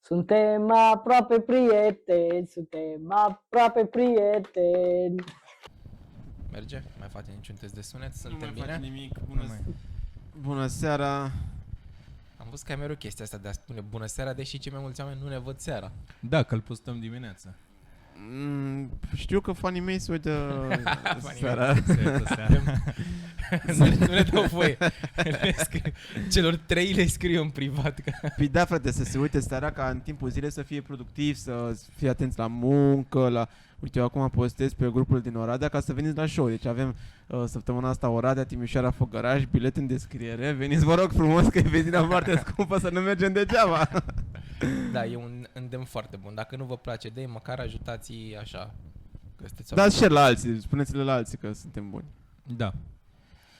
Suntem aproape prieteni. Merge? Mai face niciun test de sunet? Nu Suntem mai bine? face nimic. Bună seara. Am văzut că ai mereu chestia asta de a spune bună seara, deși cei mai mulți oameni nu ne văd seara. Da, că îl postăm dimineața. Știu că fanii mei se uită seara. Nu le dau voie. Celor 3 le scriu în privat. Păi da, frate, să se uite seara ca în timpul zilei să fie productiv, să fie atenți la muncă, la... Uite, eu acum postez pe grupul din Oradea ca să veniți la show. Deci avem săptămâna asta Oradea, Timișoara, Făgăraș, bilet în descriere. Veniți, vă rog frumos, că e benzina foarte scumpă, să nu mergem degeaba. Da, e un îndemn foarte bun. Dacă nu vă place de ei, măcar ajutați-i așa. Dați share la alții, spuneți-le la alții că suntem buni. Da.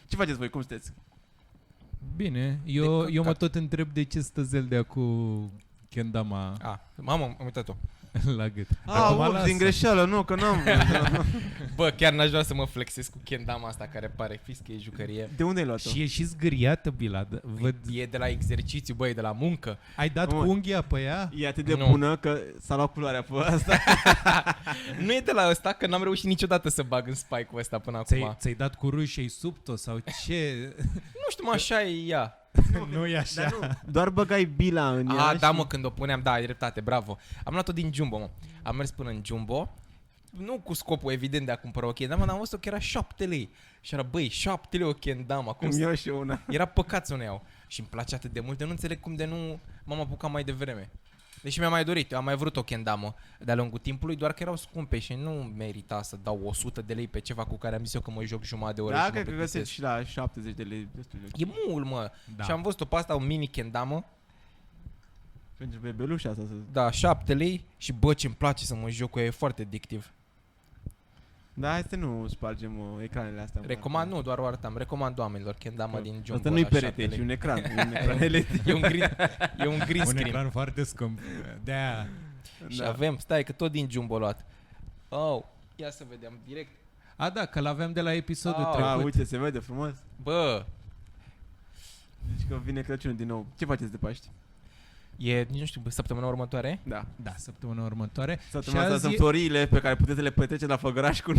Ce faceți voi? Cum sunteți? Bine, eu mă tot întreb de ce stă Zeldea cu kendama Mamă, am uitat-o. la gât. Din greșeală, nu, că n-am. Bă, chiar n-aș vrea să mă flexez cu kendama asta care pare fix că e jucărie. De unde ai luat-o? Și e și zgâriată, Bila. Văd... E de la exercițiu, bă, e de la muncă. Ai dat cu unghia pe ea? E atât de bună că s-a luat culoarea pe asta. Nu e de la ăsta, că n-am reușit niciodată să bag în spike-ul ăsta până acum. Ți-ai dat cu rușei subto sau ce? Nu știu, mă, așa e ea. Nu e așa. Dar nu, doar băgai bila în ea. Da, mă, când o puneam, da, ai dreptate, bravo. Am luat-o din Jumbo, mă. Am mers până în Jumbo, nu cu scopul evident de a cumpăra o kendama, dar am văzut că era 7 lei. Și era, băi, 7 lei o kendama. Cum eu și una. Era păcat să o iau. Și îmi place atât de mult, de nu înțeleg cum de nu m-am apucat mai devreme. Deși mi-am mai dorit, eu am mai vrut o kendamă de-a lungul timpului, doar că erau scumpe și nu merita să dau 100 de lei pe ceva cu care am zis eu că mă joc jumătate de oră. Da, și cred că găsești și la 70 de lei destul de. E mult, mă. Da. Și am văzut-o pe asta, o mini kendamă. Pentru bebelușa asta. Da, 7 lei și bă, ce-mi place să mă joc cu ea, e foarte addictiv. Da, hai să nu spargem ecranele astea. Recomand, nu, doar o arătam. Recomand oamenilor kendama din Jumbo. Asta nu-i perete, e un ecran. E un ecran electric. E un green Un screen. ecran foarte scump. De-aia. Și avem, stai că tot din Jumbo luat. Oh, ia să vedem direct. Da, că l-aveam de la episodul Ah, trecut. Uite, se vede frumos. Bă, Deci că vine Crăciunul din nou. Ce faceți de Paști? e, nu știu, săptămâna următoare? Da. Da, săptămâna următoare. Săptămâna asta sunt floriile pe care puteți să le petrece la Făgăraș cu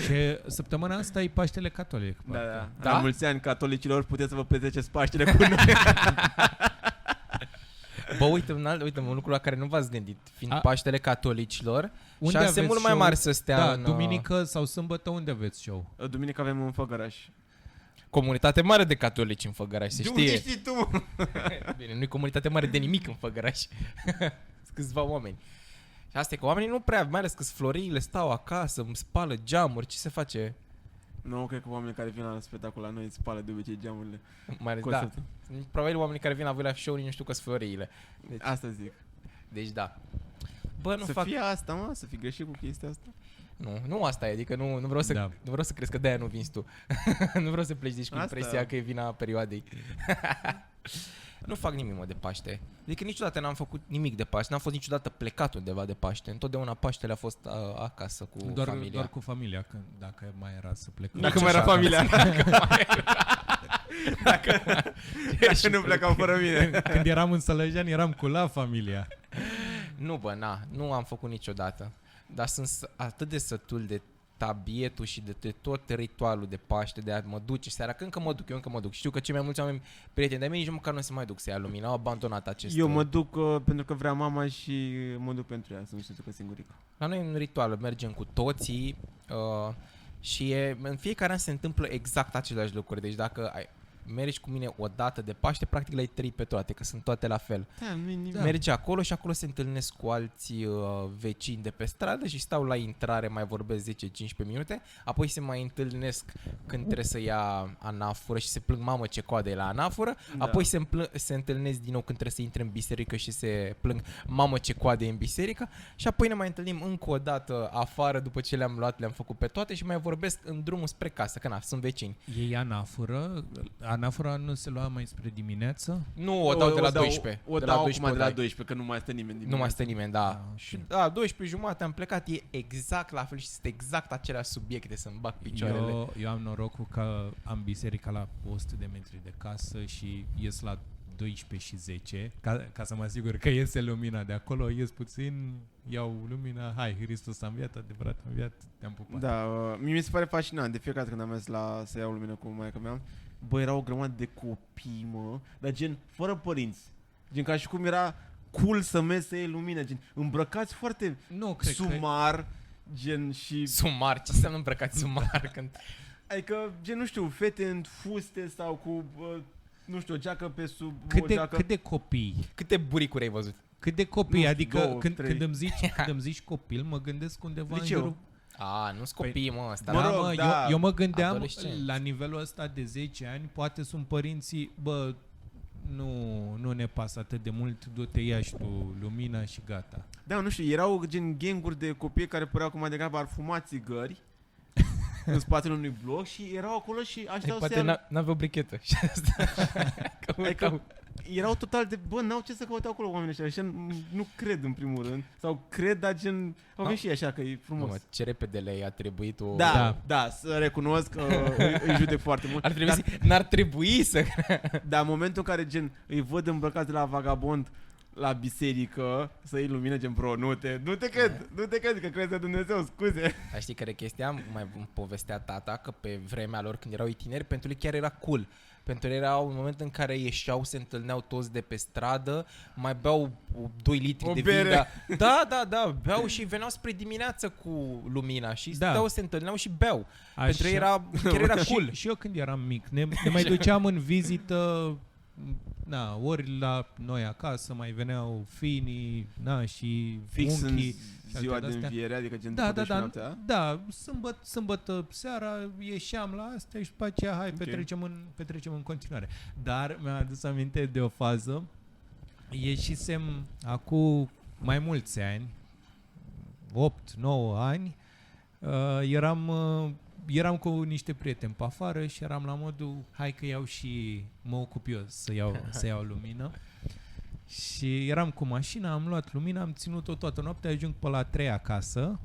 Și săptămâna asta e Paștele Catolic. Da. Da? La mulți ani catolicilor puteți să vă petreceți Paștele cu noi. Bă, uite un lucru la care nu v-ați gândit. Fiind Paștele Catolicilor, Unde șanse aveți mult mai show? mari să stea Da, în duminică sau sâmbătă unde aveți show? Duminică avem un Făgăraș. comunitate mare de catolici în Făgăraș, se De știe. unde știi tu? Bine, nu e comunitate mare de nimic în Făgăraș. Sunt câțiva oameni. Și asta e că oamenii nu prea, mai ales că floriile stau acasă, îmi spală geamuri, ce se face? Nu, cred că oamenii care vin la spectacol la noi îți spală de obicei geamurile. Mai ales, da. Probabil oamenii care vin la voi la show nu știu că sunt floriile. Deci, Asta zic. deci da. Bă, nu să fac... fie asta, mă, să fii greșit cu chestia asta. Nu asta e, adică nu vreau să, Da. nu vreau să crezi că de-aia nu vinzi tu. Nu vreau să pleci deci cu Asta. impresia că e vina perioadei. Nu fac nimic, mă, de Paște. Adică niciodată n-am făcut nimic de Paște, n-am fost niciododată plecat undeva de Paște. Întotdeauna Paștele a fost acasă cu familia. Doar cu familia, că dacă mai era să plecăm. Dacă mai era familia. Dacă nu plecau fără mine. Când eram în Sălăjean, eram cu la familia. Nu, bă, nu am făcut niciodată. Dar sunt atât de sătul de tabietul și de tot ritualul de Paște, de a mă duce seara, că încă mă duc. Știu că cei mai mulți oameni prieteni de mei nici măcar nu se mai duc să ia lumină, au abandonat acest... Eu mă duc pentru că vrea mama și mă duc pentru ea, să nu știu că singurică. La noi e un ritual, mergem cu toții și în fiecare an se întâmplă exact aceleași lucruri. Deci dacă mergi cu mine o dată de Paște, practic le-ai trăit pe toate, că sunt toate la fel. Da, nu e nimic. Da. Mergi acolo și acolo se întâlnesc cu alți vecini de pe stradă și stau la intrare, mai vorbesc 10-15 minute, apoi se mai întâlnesc când trebuie să ia anafură și se plâng, mamă ce coadă e la anafură, Da. apoi se întâlnesc din nou când trebuie să intre în biserică și se plâng, mamă ce coadă e în biserică și apoi ne mai întâlnim încă o dată afară după ce le-am luat, le-am făcut pe toate și mai vorbesc în drumul spre casă, că sunt vecini. Ei anafură? Anafura nu se lua mai spre dimineață? Nu, o dau de la 12. O de dau la acum 12 de la dai. 12, că nu mai stă nimeni. Nu mai stă nimeni, da. ok. Și da, 12 jumate am plecat, e exact la fel și sunt exact aceleași subiecte să-mi bag picioarele. Eu am norocul că am biserica la 100 de metri de casă și ies la 12 și 10, ca să mă asigur că iese lumina de acolo, ies puțin, iau lumina, hai, Hristos a înviat, adevărat a înviat, te-am pupat. Da, mie mi se pare fascinant. De fiecare dată când am mers să iau lumină cu maică mea, bă, erau o grămadă de copii, mă, dar gen fără părinți. Gen ca și cum era cool să mergi să iei lumină, gen îmbrăcați foarte Nu, cred sumar, gen și... Sumar, ce înseamnă îmbrăcat sumar? Când... Adică, gen, nu știu, fete în fuste sau cu, nu știu, o geacă pe sub o că geacă... cât de copii? Câte buricuri ai văzut? Cât de copii? Nu știu, Adică 2, când 3. îmi zici copil, mă gândesc undeva Liceu. în jurul... A, nu-s copii, mă, ăsta. Mă Da, rog, mă, da. eu mă gândeam Adolescenți. la nivelul ăsta de 10 ani, poate sunt părinții, bă, nu ne pasă atât de mult, du-te, ia și tu lumina și gata. Da, nu știu, erau gen ganguri de copii care păreau că mai degrabă ar fuma țigări în spatele unui bloc și erau acolo și așteau să Poate n-aveau brichetă. Și asta. Adică erau total de, bă, n-au ce să caute acolo oamenii ăștia, așa nu cred în primul rând, sau cred, dar gen, au venit și ei așa că e frumos. Mă, ce repede le-ai atribuit o... Da, să recunosc că îi judec foarte mult. Ar trebui n-ar trebui să... Dar în momentul în care gen îi văd îmbrăcați de la vagabond la biserică, să iei lumină, gen, bro, nu te cred că crezi în Dumnezeu, scuze. Dar știi care e chestia? Mai îmi povestea tata că pe vremea lor când erau tineri, pentru ei chiar era cool. Pentru ei era un moment în care ieșeau, se întâlneau toți de pe stradă, mai beau 2 litri O de bere. vin. Da, beau și veneau spre dimineață cu lumina și Da. stăteau, se întâlneau și beau. Așa. Pentru ei chiar era cool. Și eu când eram mic, ne mai duceam în vizită, na, ori la noi acasă, mai veneau finii, na, și Fix în unchii. ziua alte de de-astea. înviere, adică gen Da, după da, 12 da, noaptea. da, sâmbătă seara ieșeam la astea și după aceea, hai, petrecem în continuare. Dar mi-am adus aminte de o fază, ieșisem acum mai mulți ani, 8-9 ani, eram cu niște prieteni pe afară și eram la modul, hai că mă ocup eu să iau lumină. Și eram cu mașina, am luat lumina, am ținut-o toată noaptea, ajung pe la 3 acasă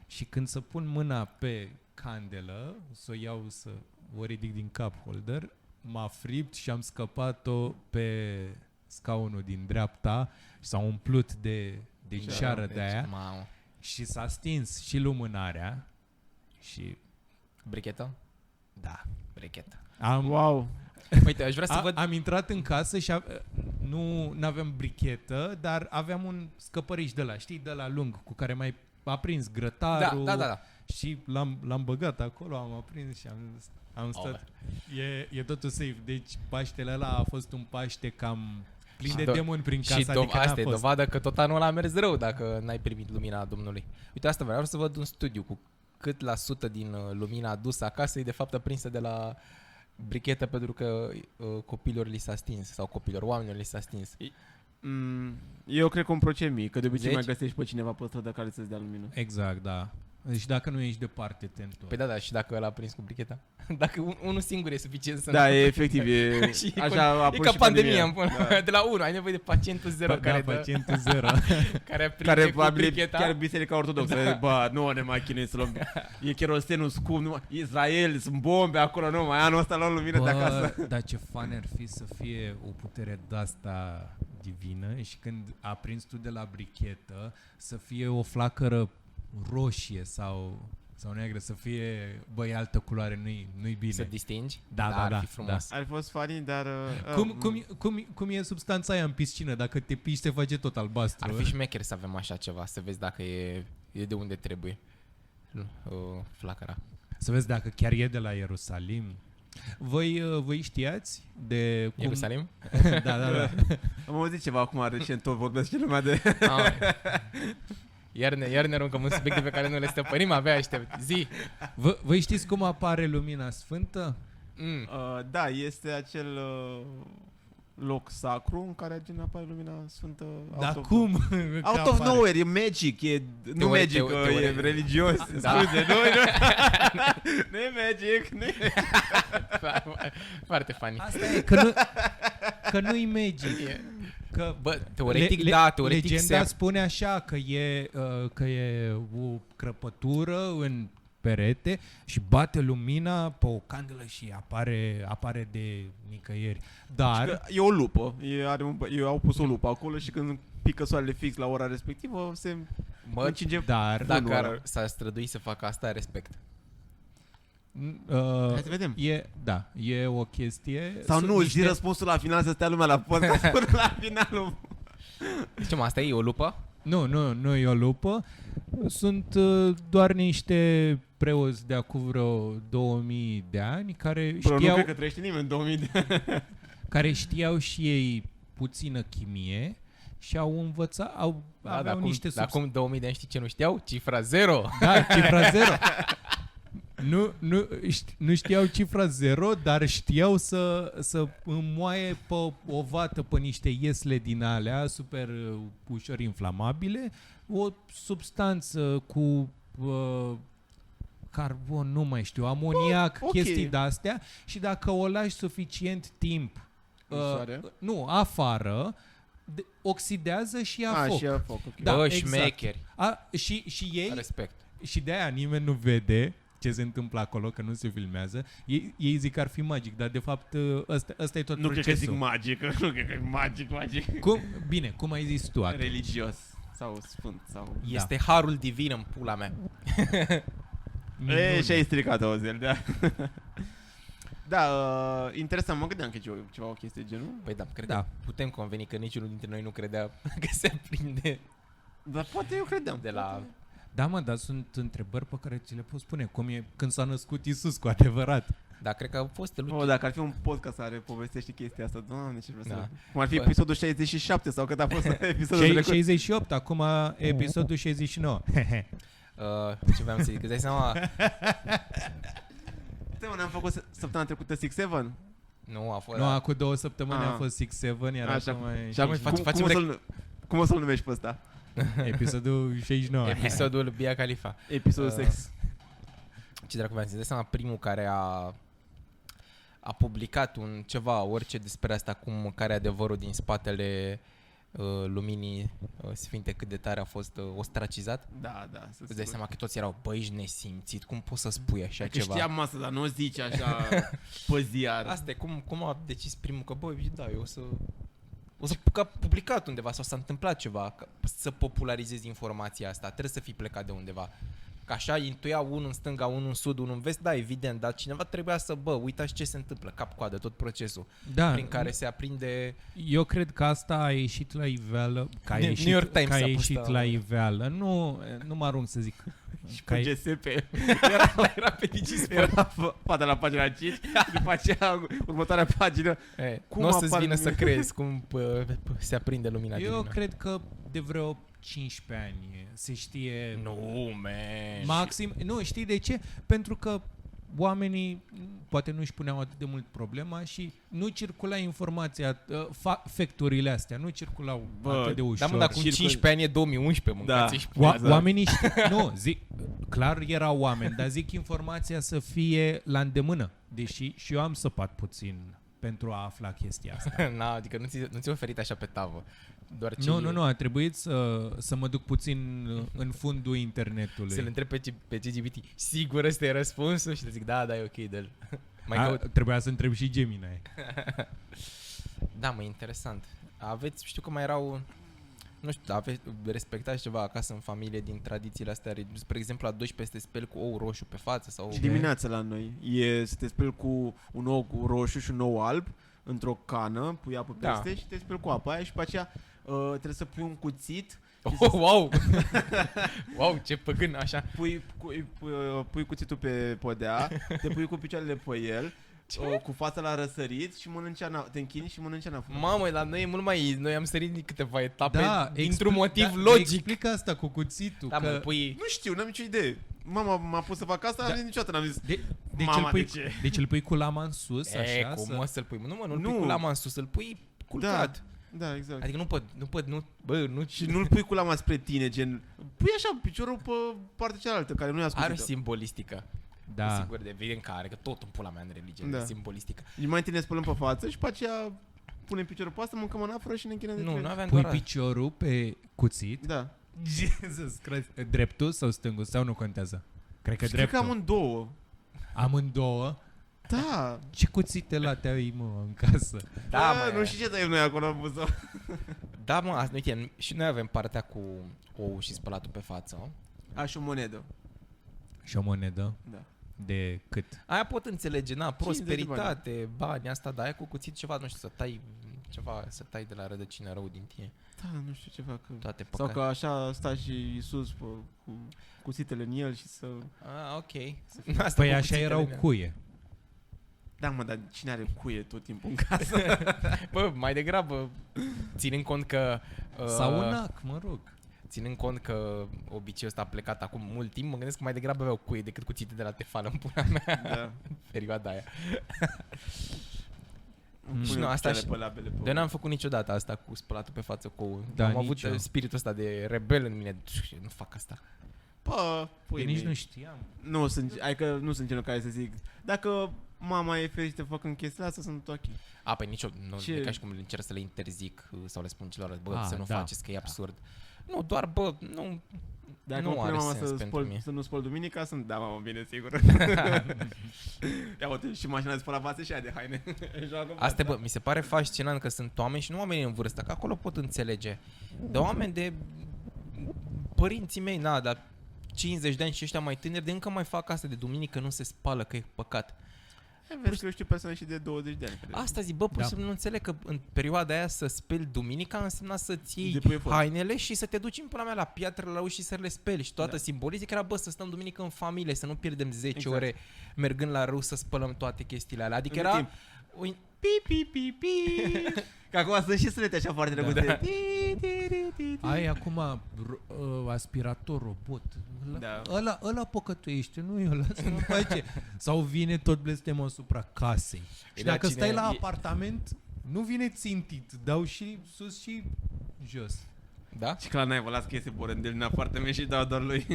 și când să pun mâna pe candelă, să o iau să o ridic din cup holder, m-a fript și am scăpat-o pe scaunul din dreapta și s-a umplut de ceară de aia Mamă. și s-a stins și lumânarea și Brichetă? da, Brichetă. Wow. Uite, aș vrea să văd... am intrat în casă și nu aveam brichetă, dar aveam un scăpăriș de la, știi, de la lung, cu care mai aprins grătarul. Da. Și l-am băgat acolo, am aprins și am stat. E totul safe. Deci Paștele ăla a fost un Paște cam plin de demoni prin casă. Și adică asta e n-a fost. dovadă că tot anul ăla a mers rău dacă n-ai primit lumina Domnului. Uite, asta vreau să văd un studiu cu cât la sută din lumina adusă acasă e de fapt aprinsă de la brichetă pentru că copilor li s-a stins sau copilor, oamenilor li s-a stins. Eu cred că un procent mic, că de obicei 10? mai găsești pe cineva pe stradă care să-ți dea lumină. Exact, da. Și dacă nu ești departe, te întorci. Păi da, și dacă ăla a prins cu bricheta? Dacă unul singur e suficient să Da, e efectiv, Și așa a e apărut ca și pandemia. Da. De la 1 ai nevoie de pacientul 0 care dă, pacientul zero. care aprinde Care cu probabil e bricheta. chiar biserica ortodoxă. Bă, nu ne mai chinuim să luăm. E cherosenul scump, nu mai... Israel, sunt bombe acolo, nu mai anul ăsta luăm lumină de acasă. Dar ce fan ar fi să fie o putere de-asta divină și când aprinzi tu de la brichetă să fie o flacără roșie sau neagră, să fie, băi, altă culoare, nu-i bine. Să distingi? Da, ar da, fi frumos. Ar fi fost funny, dar... Cum e substanța aia în piscină? Dacă te piși, te face tot albastru. Ar fi șmecher să avem așa ceva, să vezi dacă e de unde trebuie flacăra. Să vezi dacă chiar e de la Ierusalim. Voi știați de cum... Ierusalim? Da. Am auzit ceva acum recent, tot vorbesc și lumea de... Iar ne aruncăm în subiecte pe care nu le stăpânim, abia aștept. Zi! Voi știți cum apare lumina sfântă? Da, este acel loc sacru în care gen apare lumina sfântă. Dar cum? Out of nowhere, e magic, nu magic, e religios. Da. Scuze, nu e magic, nu e magic. Foarte funny. Asta e, că nu-i magic. Că Bă, teoretic legenda spune așa că e o crăpătură în perete și bate lumina pe o candelă și apare de nicăieri. Dar E o lupă. Au pus o lupă acolo și când pică soarele fix la ora respectivă, se încinge. dar Dacă s-ar strădui să facă asta, respect. Hai să vedem. E o chestie. Sau Sunt nu, niște- zi răspunsul la final să stea lumea la podcast până la finalul. Deci, asta e o lupă? Nu e o lupă. Sunt doar niște preoți de acum vreo 2000 de ani care Bro, nu știau, cred că trăiește nimeni 2000 de ani. care știau și ei puțină chimie și au învățat, aveau niște Dar acum 2000 de ani știi ce nu știau? Cifra 0. Da, cifra 0. Nu știau cifra 0, dar știau să înmoaie pe o vată pe niște iesle din alea super ușor inflamabile, o substanță cu carbon, nu mai știu, amoniac, ok. chestii de-astea și dacă o lași suficient timp afară, oxidează și ia foc. Și ia foc, ok. Da, Bă, exact. șmecheri. Și ei Respect. și de-aia nimeni nu vede ce se întâmplă acolo, că nu se filmează. Ei zic că ar fi magic, dar de fapt ăsta e tot Nu cred procesul. că zic magic, nu cred că e magic. Cum ai zis tu atunci? Religios sau sfânt sau... Este harul divin în pula mea. Și ai stricat Ozel, da. Da, interesant, mă gândeam că e ceva o chestie de genul. Păi da, cred că putem conveni că niciunul dintre noi nu credea că se prinde Dar poate eu credeam. de la... Da, mă, dar sunt întrebări pe care ți le poți spune. Cum e când s-a născut Iisus cu adevărat? Da, cred că au fost Dacă ar fi un podcast care povestește chestia asta, doamne, ce vreau să... Cum ar fi Bă. episodul 67 sau cât a fost episodul trecut. 68, acum episodul 69. ce vreau să zic, îți dai seama? Stai, ne-am făcut săptămâna trecută 6-7? Nu, a fost... Nu, acum 2 săptămâni Ah. a fost 6-7, iar Așa. acum e Și acum 69. Cum o să-l numești pe ăsta? Episodul 69. Episodul Bia Khalifa. Episodul sex. Ce dracu vreau să zic, îți dai seama primul care a publicat un ceva, orice despre asta, care e adevărul din spatele luminii sfinte, cât de tare a fost ostracizat. Da. Îți dai seama că toți erau, băi, ești nesimțit, cum poți să spui așa Că ceva? știam asta, dar nu o zici așa pe ziar. Asta e, cum a decis primul că, băi, da, eu o să că a publicat undeva sau s-a întâmplat ceva să popularizezi informația asta, trebuie să fii plecat de undeva. Că așa intuia unul în stânga, unul în sud, unul în vest, da, evident, dar cineva trebuia să, uitați ce se întâmplă, cap-coadă, tot procesul prin care se aprinde... Eu cred că asta a ieșit la iveală, New York Times că a a pus ieșit asta. la iveală. Nu mă arunc să zic. Și Că pe ai- GSP. Era pe Digisport. Era fata la pagina 5, după aceea următoarea pagină. Nu o să-ți apar- vină să crezi cum se aprinde lumina Eu divină. cred că de vreo 15 ani se știe Nu, man. maxim. Nu, știi de ce? Pentru că oamenii poate nu își puneau atât de mult problema și nu circula informația, facturile astea, nu circulau atât de ușor. Da, mă, dar cum 15 ani e 2011, mâncați Da. Oamenii nu, zic, clar erau oameni, dar zic informația să fie la îndemână, deși și eu am săpat puțin pentru a afla chestia asta. Na, adică nu ți-ai oferit așa pe tavă. Doar ce Nu, a trebuit să mă duc puțin în fundul internetului. Să-l întreb pe CGPT. Sigur ăsta e răspunsul? Și le zic, da, e ok, dă-l. Trebuia să întreb și Gemini. Da, mă, interesant. Știu că mai erau... Nu știu, respectați ceva acasă în familie din tradițiile astea. Spre exemplu, la 12 te speli cu ou roșu pe față sau... Și dimineața la noi e să te speli cu un ou roșu și un ou alb într-o cană, pui apă peste și te speli cu apa aia și după aceea trebuie să pui un cuțit. Wow! Wow, ce păgân, așa. Pui cuțitul pe podea, te pui cu picioarele pe el, cu fața la răsărit și te închini și mănânci înapoi. Mamă, la noi e mult mai... Noi am sărit din câteva etape dintr-un motiv da, logic. Explică asta cu cuțitul. Da, că... mă, pui... Nu știu, n-am nicio idee. Mama m-a pus să fac asta, niciodată n-am zis. Deci îl pui cu lama în sus, așa? Cum mă să-l pui? Nu-l pui cu lama în sus, îl pui culcat. Da, exact. Adică nu. Și nu-l pui cu lama spre tine, gen... Pui așa piciorul pe partea cealaltă, care nu e ascuțită. Are simbolistică. Da. Sigur, de evident că are, că tot în pula mea în religie are simbolistică. Și mai întâi ne spălăm pe față și pe aceea punem piciorul pe asta, mâncăm în afră și ne închinăm de Nu aveam Pui doar... piciorul pe cuțit. Da. Jesus Christ. Dreptul sau stângul? Sau nu contează? Cred că Și cred că dreptul. amândouă. Amândouă. Da. Ce cuțite late ai, mă, în casă? Da, Bă, mă. nu știu ce tăiem noi acolo în buzău. Da, mă, uite, și noi avem partea cu ou și spălatul pe față. Aș o monedă. Și o monedă Da. de cât? Aia pot înțelege, 50 de prosperitate, bani, asta, dar aia cu cuțit ceva, nu știu, să tai ceva, să tai de la rădăcină rău din tine. Da, nu știu ceva că... Toate Sau păcate. că așa sta și Iisus cu cuțitele în el și să... Ah, ok. Asta Păi cu așa cuțitele erau în el. cuie. Da, mă, dar cine are cuie tot timpul în casă? Bă, mai degrabă, ținând cont că... Sau un ac, mă rog. Ținând cont că obiceiul ăsta a plecat acum mult timp, mă gândesc că mai degrabă aveau cuie decât cuțite de la tefală în pula mea. Da. Perioada aia. Pune Și nu, asta picioarele și- pe labele pe Eu n-am făcut niciodată asta cu spălatul pe față cu ou. Da, Am avut nici eu. spiritul ăsta de rebel în mine. Nu fac asta. Bă, Eu nici nu știam. Nu sunt, adică nu sunt genul care să zic. Dacă mama e fericită făcând chestia asta, sunt ok. A, păi nici eu, nu Ce? e ca și cum încerc să le interzic sau le spun celor, bă, Ah, să nu da, faceți, că e da. absurd. Nu, doar, bă, nu, Dacă Nu mă pune are mama sens să, pentru mine. să nu spăl duminica, sunt, da, mamă, bine, sigur. Ia uite, și mașina de spălat vase și aia de haine. Joacă Asta, bă, mi se pare fascinant că sunt oameni și nu oameni în vârstă, că acolo pot înțelege. De oameni de părinții mei, na, dar 50 de ani și ăștia mai tineri, de încă mai fac asta de duminică, nu se spală, că e păcat. Vezi că eu știu persoane și de 20 de ani. care- Asta zic, bă, pur și Da. simplu nu înțeleg că în perioada aia să speli duminica însemna să-ți iei Depui efort. hainele și să te duci în pula mea la piatră, la uși și să le speli. Și toată simbolizic era, bă, să stăm duminică în familie, să nu pierdem 10 Exact. ore mergând la râu să spălăm toate chestiile alea. Adică În era... timp. Ui, Pi, pi, pi, pi. Că acum sunt și sunete așa foarte drăguțe. Da. Ti, ti, ti, ti, ti. Ai acum aspirator robot. Da. Ăla păcătuiește, nu eu, lasă-mă face. Sau vine tot blestemul asupra casei. Și Da, dacă cine- stai la e- apartament, nu vine țintit. Dau și sus și jos. da? Și că la naivă, las că iese borândel în apartament și dau doar lui.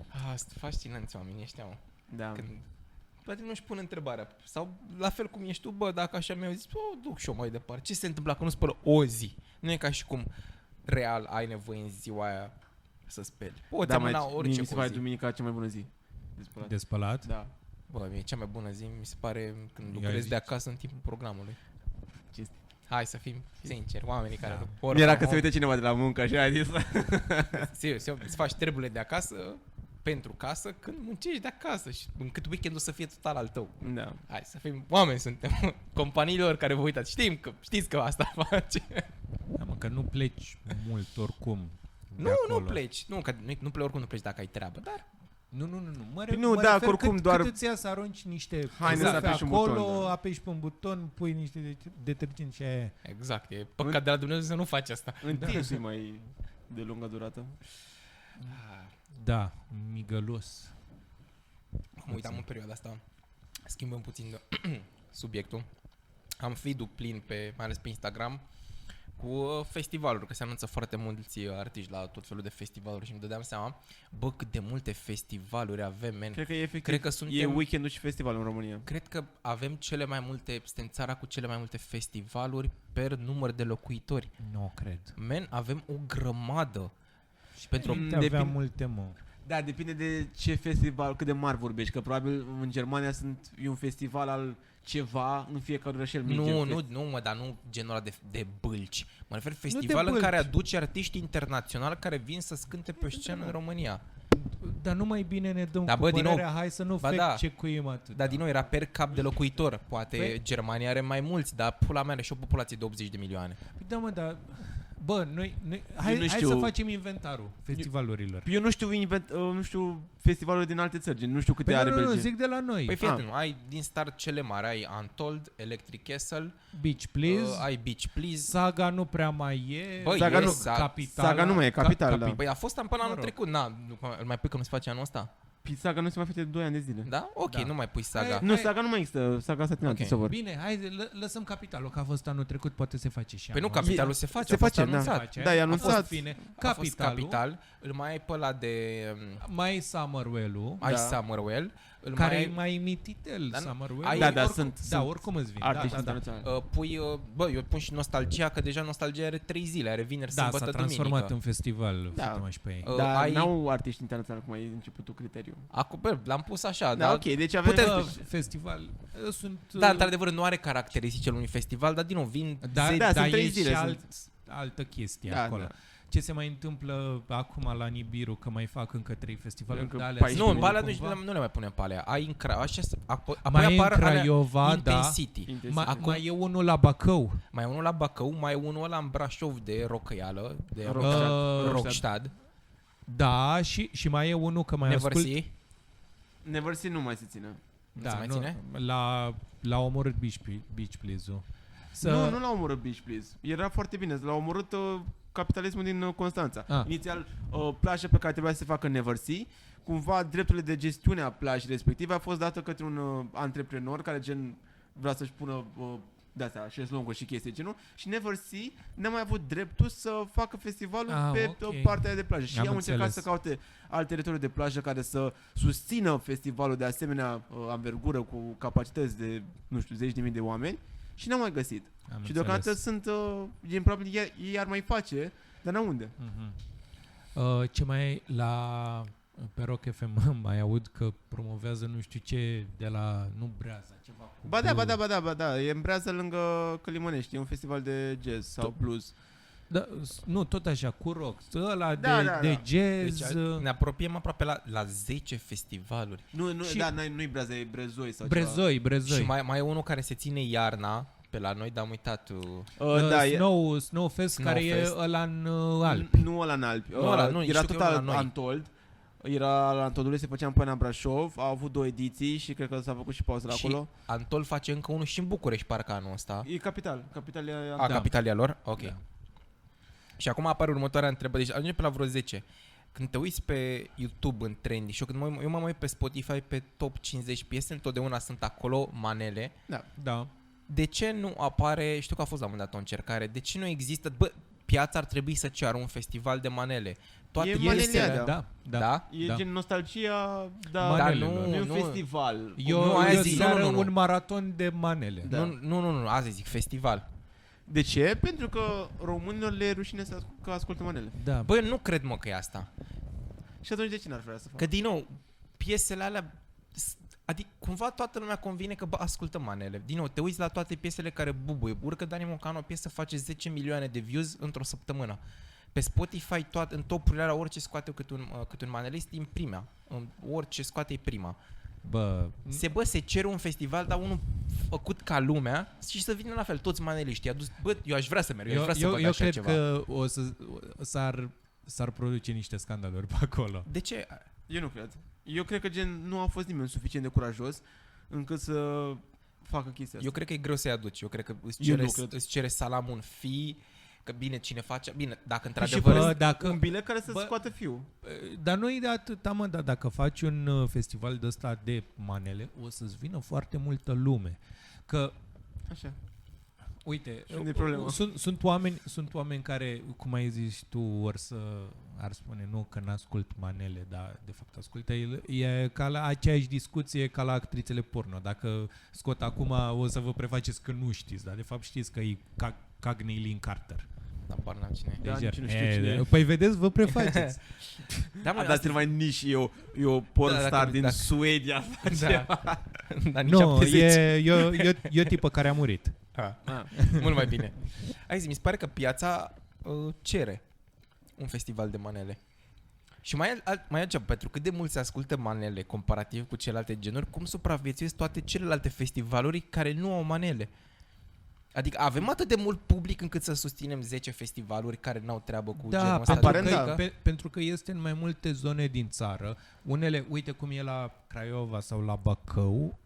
Ah, sunt fascinanți oamenii ăștia, mă. Da. Când poate nu-și pun întrebarea. Sau la fel cum ești tu, bă, dacă așa mi-au zis, o duc și eu mai departe. Ce se întâmplă că nu spălă o zi? Nu e ca și cum real ai nevoie în ziua aia să speli. Poți Da, amâna mai, orice mi se cu o pare zi. duminica cea mai bună zi. De spălat. De spălat? Da. Bă, mie cea mai bună zi mi se pare când Ia lucrezi zici. de acasă în timpul programului. Ce- Hai să fim sinceri, oamenii care Da. ori Era că se uite cineva de la muncă și a zis. serios, îți faci treburile de acasă pentru casă când muncești de acasă și încât weekendul să fie total al tău. Da. Hai să fim oameni, suntem companiilor care vă uitați. Știți că asta face. Da, mă, că nu pleci mult oricum. de Nu acolo. pleci. Nu, că nu pleci oricum, nu pleci dacă ai treabă. Dar Nu. Păi nu, da, că oricum doar- cât îți ia să arunci niște Haine rufe să apeși un acolo, buton, da. apeși pe un buton, pui niște detergent și aia e. exact, e păcat de la Dumnezeu să nu faci asta. Întinsul e mai de lungă durată. Da, migălos. Mă uitam în perioada asta, schimbăm puțin de subiectul. Am feed-ul plin mai ales pe Instagram cu festivaluri, că se anunță foarte mulți artiști la tot felul de festivaluri și îmi dădeam seama, bă, cât de multe festivaluri avem, men. Cred că e efectiv. Cred că E suntem... weekendul și festivalul în România. Cred că avem cele mai multe, suntem țara cu cele mai multe festivaluri per număr de locuitori. Nu cred. Men, avem o grămadă. Și pentru o... Te avea multe, mă. Da, depinde de ce festival, cât de mari vorbești, că probabil în Germania e un festival al ceva în fiecare orășel mic. Nu, mă, dar nu genul ăla de bâlci. Mă refer festival în bâlci. care aduci artiști internaționali care vin să scânte pe scenă în România. Dar nu mai bine ne dăm Da, cu bă, din părerea, nou- hai să nu Ba da. fact-check-uim atât. Dar din nou era per cap de locuitor. Poate Păi- Germania are mai mulți, dar pula mea are și o populație de 80 de milioane. Păi da, mă, dar... Bă, noi nu hai știu. să facem inventarul festivalurilor. Eu nu știu festivaluri din alte țări, gen, nu știu câte Păi are nu, Belgia. zic de la noi. Păi fii atent, ai din start cele mari, ai Untold, Electric Castle, Beach Please, ai Beach Please. Saga nu prea mai e. Bă, Saga e nu- Capitala. Saga nu mai e, Capital, da. Păi a fost până anul rog. trecut, îl mai pui că nu se face anul ăsta? Saga nu se mai face de 2 ani de zile. Da? Ok, Da. nu mai pui Saga. Hai- Nu, Saga nu mai există, Saga s-a terminat, Ok. să vor. Bine, hai, lăsăm Capitalul, că a fost anul trecut, poate se face și Păi nu, anul ăsta. Capitalul se face, se a fost face, da. anunțat. Face, Da, e a fost anunțat. fine. A fost Capitalul, Capital, îl mai ai pe ăla de... mai Summerwell-ul. Ai Da. Summerwell, care e mai mititel, Dar nu- Summer ai- Wave. Da, da, oricum, sunt oricum îți vin. artiști Da. internaționali. Eu pun și nostalgia, că deja nostalgia are 3 zile, are vineri, Da, sâmbătă, s-a duminică. transformat în festival Da. săptămâna pe ei. Dar ai- n-au artiști internaționali, cum ai început tu criteriu. Acum, bă, l-am pus așa, Da, dar ok, deci avem... Festival, sunt... Da, într-adevăr nu are caracteristicile unui festival, dar din nou vin Da, sunt 3 e zile, și sunt. altă chestie Da, acolo. da. Ce se mai întâmplă acum la Nibiru, că mai fac încă 3 festivaluri, Încă de alea 14 Nu, în minute Balea nu le mai punem pe alea. Ai în apoi mai e în apar alea Craiova, da. Intensity. Intensitate. Mai e unul la Bacău. Mai e unul la Bacău, mai e unul ăla în Brașov de Rocăială, de Rockstad. Da, și mai e unul că mai Never ascult. See. Never See nu mai se ține. Nu se mai ține? La omorât Beach Please-ul. Nu l-a omorât Beach Please. Era foarte bine. L-a omorât capitalismul din Constanța. Ah. Inițial, plaja pe care trebuia să se facă Never See, cumva drepturile de gestiune a plajei respective a fost dată către un antreprenor care gen vrea să-și pună de-astea, șezlonguri și chestii genul, și Never See n-a mai avut dreptul să facă festivalul pe ok. partea aia de plajă. Și Am au încercat înțeles. să caute alte teritorii de plajă care să susțină festivalul de asemenea anvergură cu capacități de, nu știu, 10.000 de oameni și n-au mai găsit. Am Și deocamdată înțeles. sunt, gen, probabil ei ar mai face, dar n-au unde. Ce mai e pe Rock FM mai aud că promovează nu știu ce de la Breaza, ceva cu Ba da, e în Brează lângă Călimănești, e un festival de jazz sau blues. Da, nu, tot așa, cu rock. Ăla Da. de jazz. Deci ne apropiem aproape la 10 festivaluri. Nu, Și- da, nu-i Breaza, e Brezoi sau Brezoi. Și mai e unul care se ține iarna pe la noi, dar am uitat. ceva. Da, Snowfest, care e Snowfest. ăla în Alpi. Nu ăla în Alpi. Nu ăla, nu, era știu tot că e ăla la noi. Antold. Era la Antoldului, se făcea în Păina Brașov, au avut 2 ediții și cred că s-a făcut și pauză la Și acolo. Antol face încă unul și în București, parcă anul ăsta. E capital e A, capitalia lor? Ok. Da. Și acum apare următoarea întrebare. Deci ajunge pe la vreo 10. Când te uiți pe YouTube în trendy și eu mă uit pe Spotify pe top 50 piese, întotdeauna sunt acolo manele. Da. De ce nu apare, știu că a fost la un moment dat o încercare, de ce nu există, piața ar trebui să ceară un festival de manele. Toate E piesele, Maneliada. da? E Da. gen nostalgia, dar Manelelor. nu e un nu. festival. Eu aia eu zic, seară nu. un maraton de manele. Da. Nu, azi zic festival. De ce? Pentru că românilor le e rușine că ascultă manele. Da. Băi, nu cred mă că e asta. Și atunci de ce n-ar vrea să facă? Că din nou, piesele alea, adică cumva toată lumea convine că ascultă manele. Din nou, te uiți la toate piesele care bubuie. Urcă Dani Mocanu o piesă, face 10 milioane de views într-o săptămână. Pe Spotify, în topurile alea, orice scoate câte un manelist, e în prima. Orice scoate e prima. Se cere un festival, dar unul făcut ca lumea și să vină la fel, toți maneliștii. Eu aș vrea să merg, eu aș vrea să văd eu așa cred ceva. că s-ar produce niște scandaluri pe acolo. De ce? Eu nu cred. Eu cred că gen nu a fost nimeni suficient de curajos încât să facă chestia asta. Eu cred că e greu să-i aduci. Eu cred că îți cere salam un fee, că bine, cine face... Bine, dacă într-adevăr... Un bilet care să scoată fiul. Dar nu e de atâta, mă, dar dacă faci un festival de ăsta de manele, o să-ți vină foarte multă lume. Că, Așa. uite, Și unde e problema? sunt oameni care, cum ai zis tu, ar spune nu că n-ascult manele, dar de fapt ascultă. E ca la aceeași discuție ca la actrițele porno. Dacă scot acum, o să vă prefaceți că nu știți, dar de fapt știți că e Cagney Lynn Carter. Da, bar n-am cine. Da, Deci, nici nu știu cine e. Păi vedeți, vă prefaceți. Da, mă, Dar cel mai niș e o pornstar din Suedia. Da. Dar nici Nu, 70. e o tipă care a murit. Mult mai bine. Hai zi, mi se pare că piața cere un festival de manele. Și mai e ceva, pentru cât de mult se ascultă manele comparativ cu celelalte genuri, cum supraviețuiesc toate celelalte festivaluri care nu au manele? Adică avem atât de mult public încât să susținem 10 festivaluri care n-au treabă cu genul ăsta. aparent, pentru că este în mai multe zone din țară. Unele, uite cum e la Craiova sau la Bacău,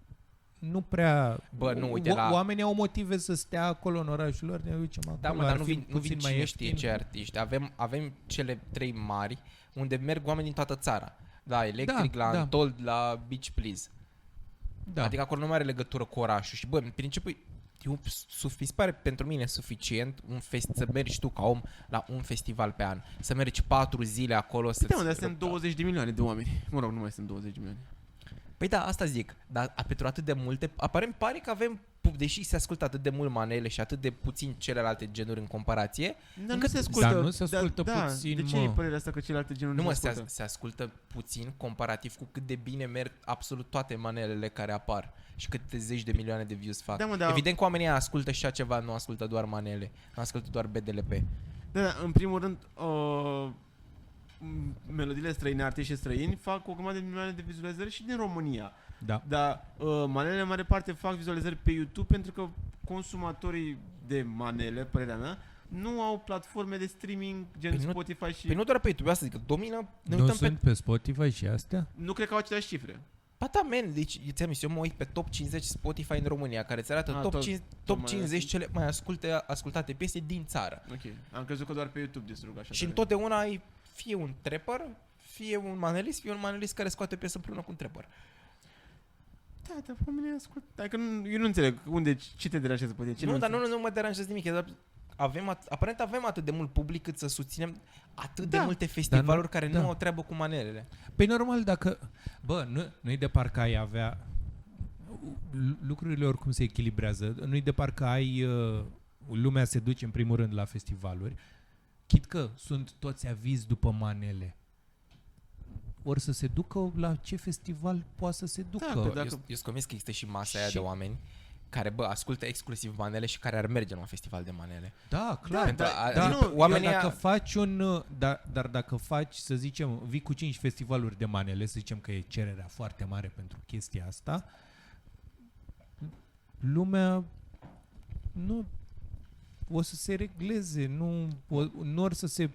nu prea... Bă, nu, uite, oamenii au motive să stea acolo în orașul lor, ne ducem acolo. Da, mă, dar ar nu fi vin puțin mai cine ieftin. știe ce artiști. Avem cele 3 mari unde merg oameni din toată țara. La Electric, la Antold, la Beach Please. Da. Adică acolo nu mai are legătură cu orașul. Și bă, în principiu, mi se pare pentru mine suficient să mergi tu ca om la un festival pe an. Să mergi 4 zile acolo să... Da, unde sunt 20 de milioane de oameni. Mă rog, nu mai sunt 20 de milioane. Păi da, asta zic. Dar pentru atât de multe, aparent pare că avem, deși se ascultă atât de mult manele și atât de puțin celelalte genuri în comparație, Dar Încă- nu se ascultă. Dar nu se ascultă puțin, De ce mă. e părerea asta că celelalte genuri nu nu mă, se ascultă? se ascultă puțin comparativ cu cât de bine merg absolut toate manelele care apar și câte zeci de milioane de views fac. Da, mă, dar- Evident că oamenii ăia ascultă și ceva, nu ascultă doar manele, nu ascultă doar BDLP. Da, în primul rând, melodiile străine, artiști străini fac o grămadă de milioane de vizualizări și din România. Da. Dar manelele în mare parte fac vizualizări pe YouTube pentru că consumatorii de manele, părerea mea, nu au platforme de streaming gen Păi nu- Spotify și... Păi nu doar pe YouTube, asta zic, domină, ne Nu uităm sunt pe Spotify și astea? Nu cred că au aceleași cifre. Ba da, man, deci ți-am zis, eu mă uit pe top 50 Spotify în România, care îți arată Ah, top, tot- 5, tot top mai 50 cele mai ascultate piese din țară. Ok. Am crezut că doar pe YouTube distrug așa. Și tare. întotdeauna ai fie un trapper, fie un manelist care scoate o piesă împreună cu un trapper. Da, dar oamenii ascultă. Adică eu nu înțeleg unde, ce te deranjează pe tine. Ce Nu, dar nu mă deranjează nimic, e doar aparent avem atât de mult public cât să susținem atât de Da. multe festivaluri care da. nu au treabă cu manelele. Păi normal dacă... Bă, nu-i de parcă ai avea... Lucrurile oricum se echilibrează. Nu-i de parcă ai... lumea se duce în primul rând la festivaluri. Chit că sunt toți avizi după manele. Ori să se ducă la ce festival poate să se ducă. că dacă- Eu sunt convins că există și masa aia Și- de oameni care, ascultă exclusiv manele și care ar merge la un festival de manele. Da, clar. Pentru Da, adică oamenii dacă aia- faci dar dacă faci, să zicem, vii cu 5 festivaluri de manele, să zicem că e cererea foarte mare pentru chestia asta, lumea nu o să se regleze, nu or să se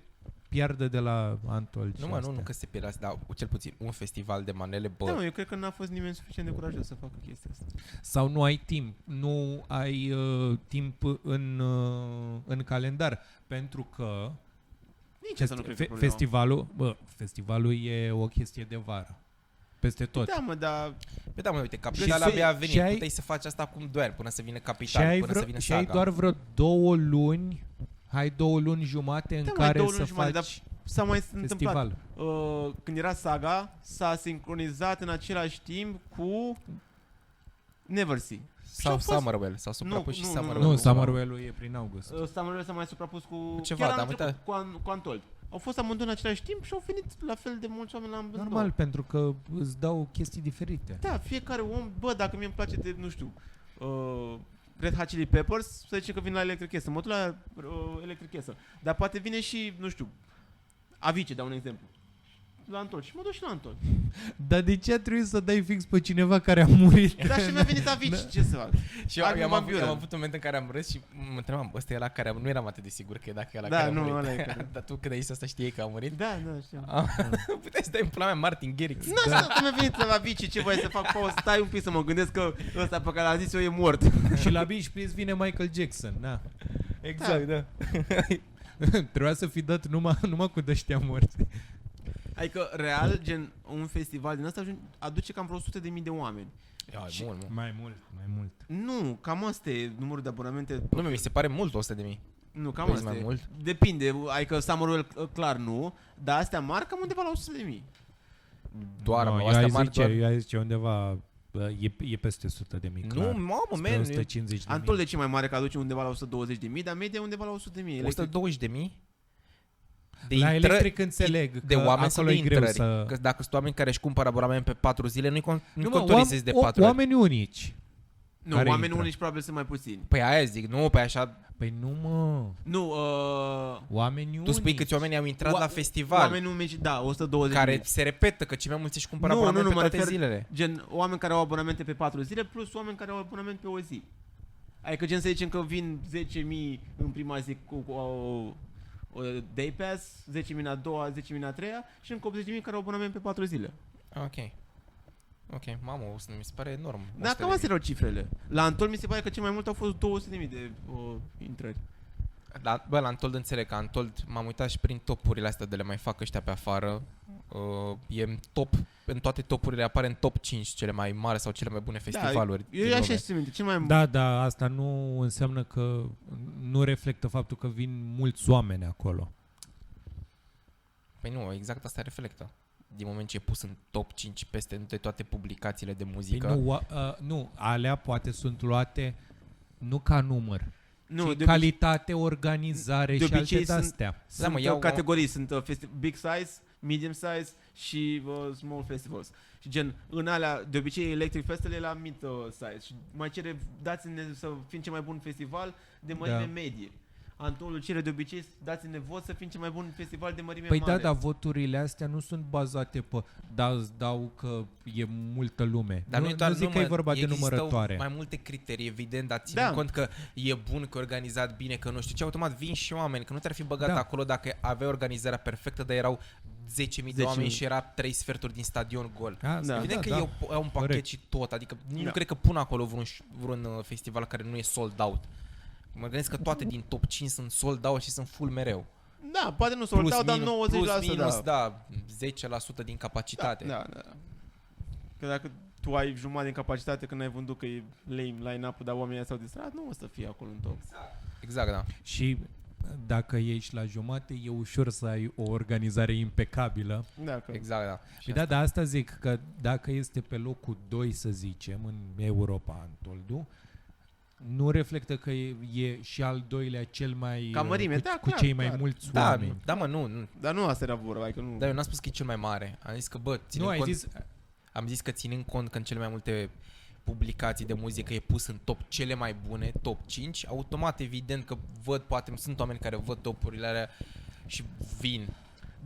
piardă de la Antol. Nu mă, nu că se pierde, dar cel puțin un festival de manele, Da, mă, eu cred că n-a fost nimeni suficient de curajos să facă chestia asta. Sau nu ai timp, nu ai timp în calendar, pentru că Nici asta nu cred că e problema. festivalul e o chestie de vară. Peste tot. Da, mă, dar... Păi da, mă, uite, Capitala Și- abia a venit, și ai- puteai să faci asta acum 2 ani, până să vină Și Capital, ai, până să vină și ai Saga. doar vreo 2 luni, hai 2 luni jumate în Da, mai care 2 să luni jumate, faci S-a mai întâmplat. festival. Când era Saga, s-a sincronizat în același timp cu Neversea. Sau Și-au fost- Summerwell, sau suprapus și nu, Summerwell. Nu, nu, Summerwell-ul e prin august. Summerwell s-a mai suprapus cu... Ceva, chiar da, am am trecut cu Untold. Au fost amândoi în același timp și au venit la fel de mulți oameni la amândouă. Normal, pentru că îți dau chestii diferite. Da, fiecare om, dacă mie îmi place de, nu știu, Red Hot Chili Peppers, să zicem că vin la Electric Castle, mă duc la Electric Castle. Dar poate vine și, nu știu, Avicii, dau un exemplu. La Untold și mă duc și la Untold. Dar de ce a trebuit să dai fix pe cineva care a murit? Dar și mi-a venit Avicii, ce să fac? Și eu Armin am van avut, Buuren. am avut un moment în care am râs și mă întrebam, ăsta e ăla care nu eram atât de sigur că e dacă e ăla Da, care a nu, murit. ăla e care- Dar tu când ai zis asta știai că a murit? Da, știu. Puteai să dai în pula mea Martin Garrix. Nu, asta că mi-a venit la Avicii, ce voie să fac pauză, stai un pic să mă gândesc că ăsta pe care l-a zis eu e mort. Și la Beach Please vine Michael Jackson, da. Exact, da. Trebuia să fi dat numai cu dăștia morți. Adică, real, gen, un festival din ăsta aduce cam vreo 100.000 de oameni. Ia, Și- mult, mult. Mai mult. Nu, cam asta e numărul de abonamente. Nu, mi se pare mult 100.000. Nu, cam Vezi asta mai e. mult? Depinde, adică Summerwell clar nu, dar astea mari cam undeva la 100.000. Doar, No, mă, eu astea aș mari zice, doar. eu aș zice undeva, e peste 100 de mii, Nu, clar. mamă, Spre man, 150 de Antol mii. de ce mai mare că aduce undeva la 120.000, dar media undeva la 100.000. 120.000? La electric înțeleg de că oameni sau acolo de e greu intrări? să... Că dacă sunt oameni care își cumpără abonament pe 4 zile, nu-i mă, contorizezi de 4 ori. oameni unici. Nu, care oamenii intră. unici probabil sunt mai puțini. Păi aia zic, nu, pe așa... Păi nu, mă. Nu, Oameni unici. Tu spui câți oameni au intrat la festival, Oameni unici, da, 120.000. care se repetă, că cei mai mulți își cumpără Nu, abonament nu, pe mă toate refer- zilele. Gen, oameni care au abonamente pe 4 zile plus oameni care au abonament pe o zi. Adică gen să zicem că vin 10.000 în prima zi cu o day pass, 10.000 a doua, 10.000 a treia și încă 80.000 care au abonament pe 4 zile. Ok. Ok, mamă, mi se pare enorm. Dar cam astea erau cifrele. La Antol mi se pare că cel mai mult au fost 200.000 de intrări. La Untold înțeleg că Untold, m-am uitat și prin topurile astea de le mai fac ăștia pe afară. E în top, în toate topurile apare în top 5 cele mai mari sau cele mai bune festivaluri. Da, eu așa știu minte, cel mai... Da, da, asta nu înseamnă că nu reflectă faptul că vin mulți oameni acolo. Păi nu, exact asta reflectă. din moment ce e pus în top 5 peste toate publicațiile de muzică. Păi nu, alea poate sunt luate nu ca număr, ci de calitate, organizare de și alte obicei de-astea. Da, mă, sunt iau- categorii, sunt big size, medium size și small festivals. Și gen, în alea, de obicei Electric Festival e la mid size și mai cere, dați-ne să fim cel mai bun festival de mărime medie. Antolul cere de obicei, dați-ne vot să fim cel mai bun festival de mărime Păi mare. da, dar voturile astea nu sunt bazate pe îți dau că e multă lume. Dar nu, e doar zic că e vorba de există numărătoare. mai multe criterii, evident, dar ținând cont că e bun, că e organizat bine, că nu știu ce, automat vin și oameni, că nu te-ar fi băgat acolo dacă avea organizarea perfectă, dar erau 10.000 de oameni și era 3 sferturi din stadion gol. Evident că e un pachet și tot, adică nu cred că pun acolo vreun festival care nu e sold out. Mă gândesc că toate din top 5 sunt sold out și sunt full mereu. Da, poate nu sold out, dar 90%, plus minus, da, 10% din capacitate. Da. Că dacă tu ai jumătate din capacitate când ai vândut că e lame line-up-ul, dar oamenii s-au distrat, nu o să fie acolo în top. Exact, da. Și dacă ești la jumate, e ușor să ai o organizare impecabilă. Exact, da. Și da, dar asta zic, că dacă este pe locul 2, să zicem, în Europa, Antoldu, nu reflectă că e și al doilea cel mai ca mărime, cu cei mai mulți oameni. Da, mă, nu. Dar nu asta era vorba, adică nu. Dar eu n-am spus că e cel mai mare. Am zis că, am zis că ținând cont că în cele mai multe publicații de muzică e pus în top cele mai bune, top 5, automat, evident că poate sunt oameni care văd topurile alea și vin.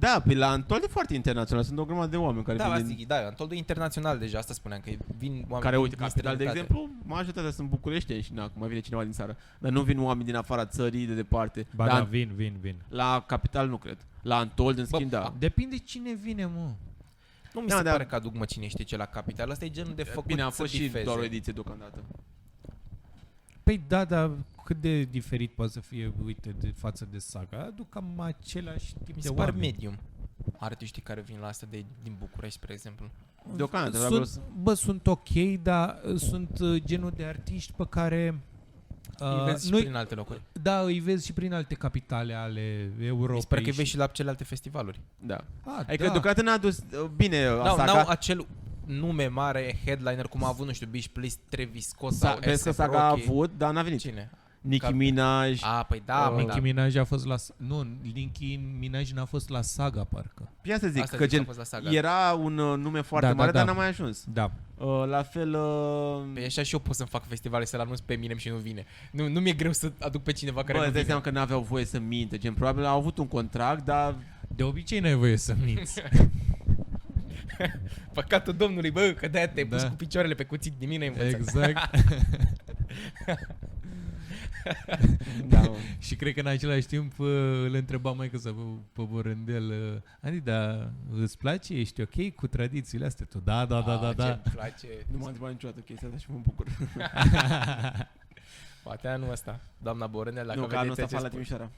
Da, pe la Antold e foarte internațional, sunt o grămadă de oameni care vin. Da, Antold e internațional deja, asta spuneam, că vin oameni care, uite, din Capital, de exemplu, majoritatea sunt bucureșteni și acum vine cineva din țară. Dar nu vin oameni din afara țării, de departe. Ba da, vin. La Capital nu cred. La Antold, în schimb, da. Depinde cine vine, mă. Nu mi se pare că aduc, mă, cine știe ce la Capital. Asta e genul de făcut. Bine, a fost și doar o ediție deocamdată. Păi da, dar cât de diferit poate să fie, uite, de față de Saga? Aduc cam același tip mi de se pare oameni. medium. Artiștii care vin la asta din București, spre exemplu. Deocamdată. Sunt ok, dar sunt genul de artiști pe care... îi vezi și prin alte locuri. Da, îi vezi și prin alte capitale ale Europei. Sper că îi vezi și la celelalte festivaluri. Da. Adică deocamdată n-a adus bine Saga. N-au acel nume mare, headliner, cum a avut, nu știu, Beach Please, Travis Scott sau vezi că Saga a avut, dar n-a venit. Cine? Nicki Minaj. Păi da, Nicki Minaj a fost la... Nu, Nicki Minaj n-a fost la Saga, parcă. Ia să zic, că gen, era un nume foarte mare, dar n-a mai ajuns. Da. La fel... Păi așa și eu pot să-mi fac festivale, să-l anunț pe mine și nu vine. Nu mi-e greu să aduc pe cineva care nu vine. Bă, îți dai seama că n-aveau voie să mintă, gen, probabil au avut un contract, dar... De obicei n-ai voie să minți. Păcatul Domnului, bă, că de-aia te-ai pus cu picioarele pe cuțit, din mine ai învățat. Exact. Da, și cred că în același timp îl întreba maică să pe Borândel, Andi, dar îți place? Ești ok cu tradițiile astea? Tu, da. Ce-mi place. Nu m-a întrebat niciodată chestia asta și mă bucur. Poate anul ăsta, doamna Borândel, dacă nu, vedeți anul ăsta acest... la Timișoara.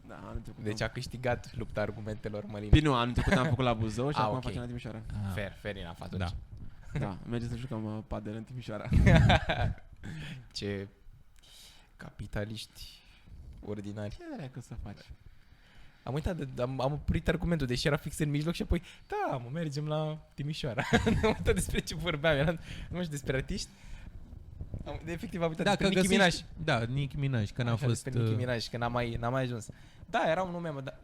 Da, anul trecut. Deci a câștigat lupta argumentelor, Mălin. Păi nu, anul trecut am făcut la Buzău și acum facem la Timișoara. Fair enough atunci. Da. Da, mergeți să jucăm padel în Timișoara. Ce capitaliști ordinari. Ce dracu să faci? Am uitat, am oprit argumentul, deși era fix în mijloc și apoi, da, mă, mergem la Timișoara. Am uitat despre ce vorbeam, nu știu, despre artiști. Efectiv am uitat despre Nicki Minaj. Da, Nicki Minaj, că n-a fost... Despre Nicki Minaj, că n-a mai ajuns. Da, era un nume, dar...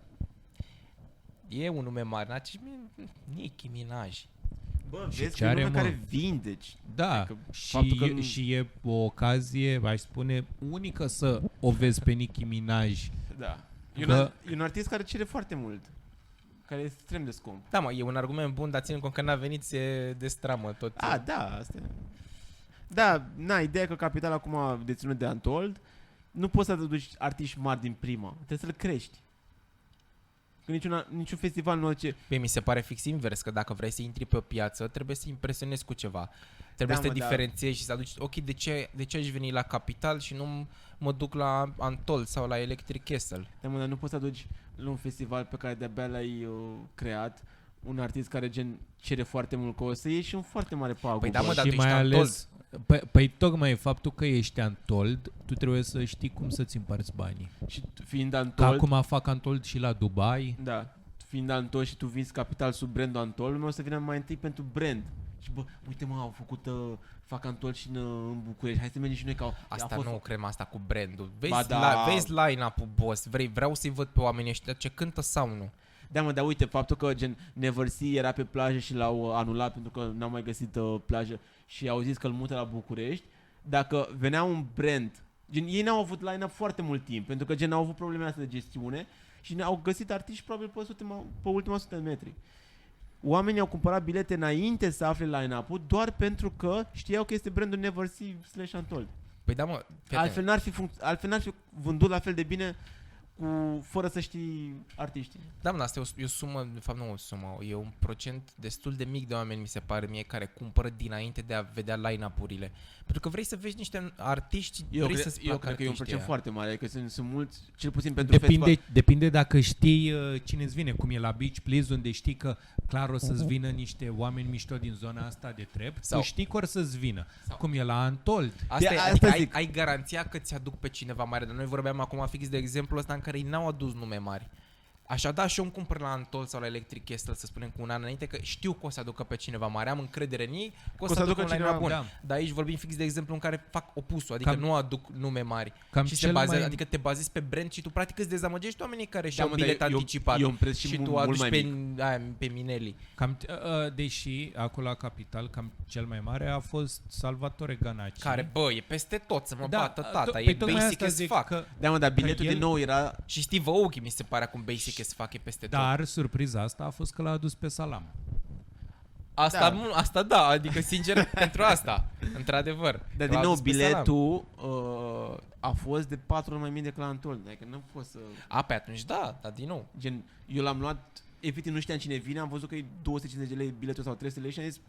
E un nume mare, Nicki Minaj. Bă, vezi că e nume care vindeci. Da, adică și e o ocazie, aș spune, unică să o vezi pe Nicki Minaj. Da. E un artist care cere foarte mult. Care e extrem de scump. Da, mă, e un argument bun, dar ținând cont că n-a venit, se destramă tot. Da, asta e. Da, ideea că Capital acum a deținut de Antold, nu poți să te duci artiști mari din prima. Trebuie să-l crești. Că niciun festival nu ce... Păi mi se pare fix invers, că dacă vrei să intri pe o piață, trebuie să impresionezi cu ceva. Trebuie să te diferențiezi și să aduci, ok, de ce aș veni la Capital și nu mă duc la Antold sau la Electric Castle? Dar nu poți să aduci la un festival pe care de-abia l-ai creat un artist care gen cere foarte mult, că o să ieși un foarte mare pagubă. Păi da, mă, dar și tu mai ești ales, păi tocmai faptul că ești Antold, tu trebuie să știi cum să-ți împarți banii. Și fiind Antold... Ca acum fac Antold și la Dubai. Da. fiind Antol și tu vinzi capital sub brandul Antol, lumea o să vină mai întâi pentru brand. Și bă, uite mă, au făcut, fac Antol și în București, hai să mergem și noi ca... Asta nu crema asta cu brandul. Ba da. Vezi line-up-ul, boss. Vreau să-i văd pe oamenii ăștia ce cântă sau nu. Da, mă, dar uite, faptul că gen Never See era pe plajă și l-au anulat pentru că n-au mai găsit plajă și au zis că îl mută la București, dacă venea un brand, gen ei n-au avut line-up foarte mult timp, pentru că gen au avut probleme astea de gestiune și au găsit artiști probabil pe ultima 100 de metri. Oamenii au cumpărat bilete înainte să afle line-up-ul doar pentru că știau că este brandul Never See/Untold. Păi da, mă, Altfel n-ar fi vândut la fel de bine fără să știi artiștii. Da, mă, asta e o sumă, de fapt nu o sumă, e un procent destul de mic de oameni, mi se pare mie, care cumpără dinainte de a vedea line-up-urile. Pentru că vrei să vezi niște artiști, Eu cred că e un procent foarte mare, adică sunt mulți, cel puțin pentru festival. Depinde dacă știi cine îți vine, cum e la Beach Please, unde știi că clar o să-ți vină niște oameni mișto din zona asta de trap, sau tu știi că or să-ți vină, cum e la Untold. Asta ai garanția că ți-aduc pe cineva mare, dar noi vorbeam acum fix de exemplu ăsta în care ei n-au adus nume mari. Așa, da, și eu îmi cumpăr la Antol sau la Electric Castle, să spunem, cu un an înainte, că știu că o să aducă pe cineva mare, am încredere în ei, că o să aducă un line bun. Da. Dar aici vorbim fix de exemplu în care fac opusul, adică nu aduc nume mari. Și adică te bazezi pe brand și tu practic îți dezamăgești oamenii care și-au bilet anticipat și tu aduci pe Minelli. Deși acolo la Capital, cam cel mai mare a fost Salvatore Ganaci. Care, bă, e peste tot, să mă bată tata, e basic as fuck. Da, mă, dar biletul din nou era... Și Steve Aoki mi se pare acum basic as fuck, e peste tot. Dar surpriza asta a fost că l-a adus pe Salam. Asta da, adică sincer pentru asta, într-adevăr. Dar din nou, biletul a fost de 4 ori mai mic decât la Antol, adică nu fost să... Pe atunci da, dar din nou. Gen, eu l-am luat, efectiv nu știam cine vine, am văzut că e 250 de lei biletul sau 300 de lei și am zis,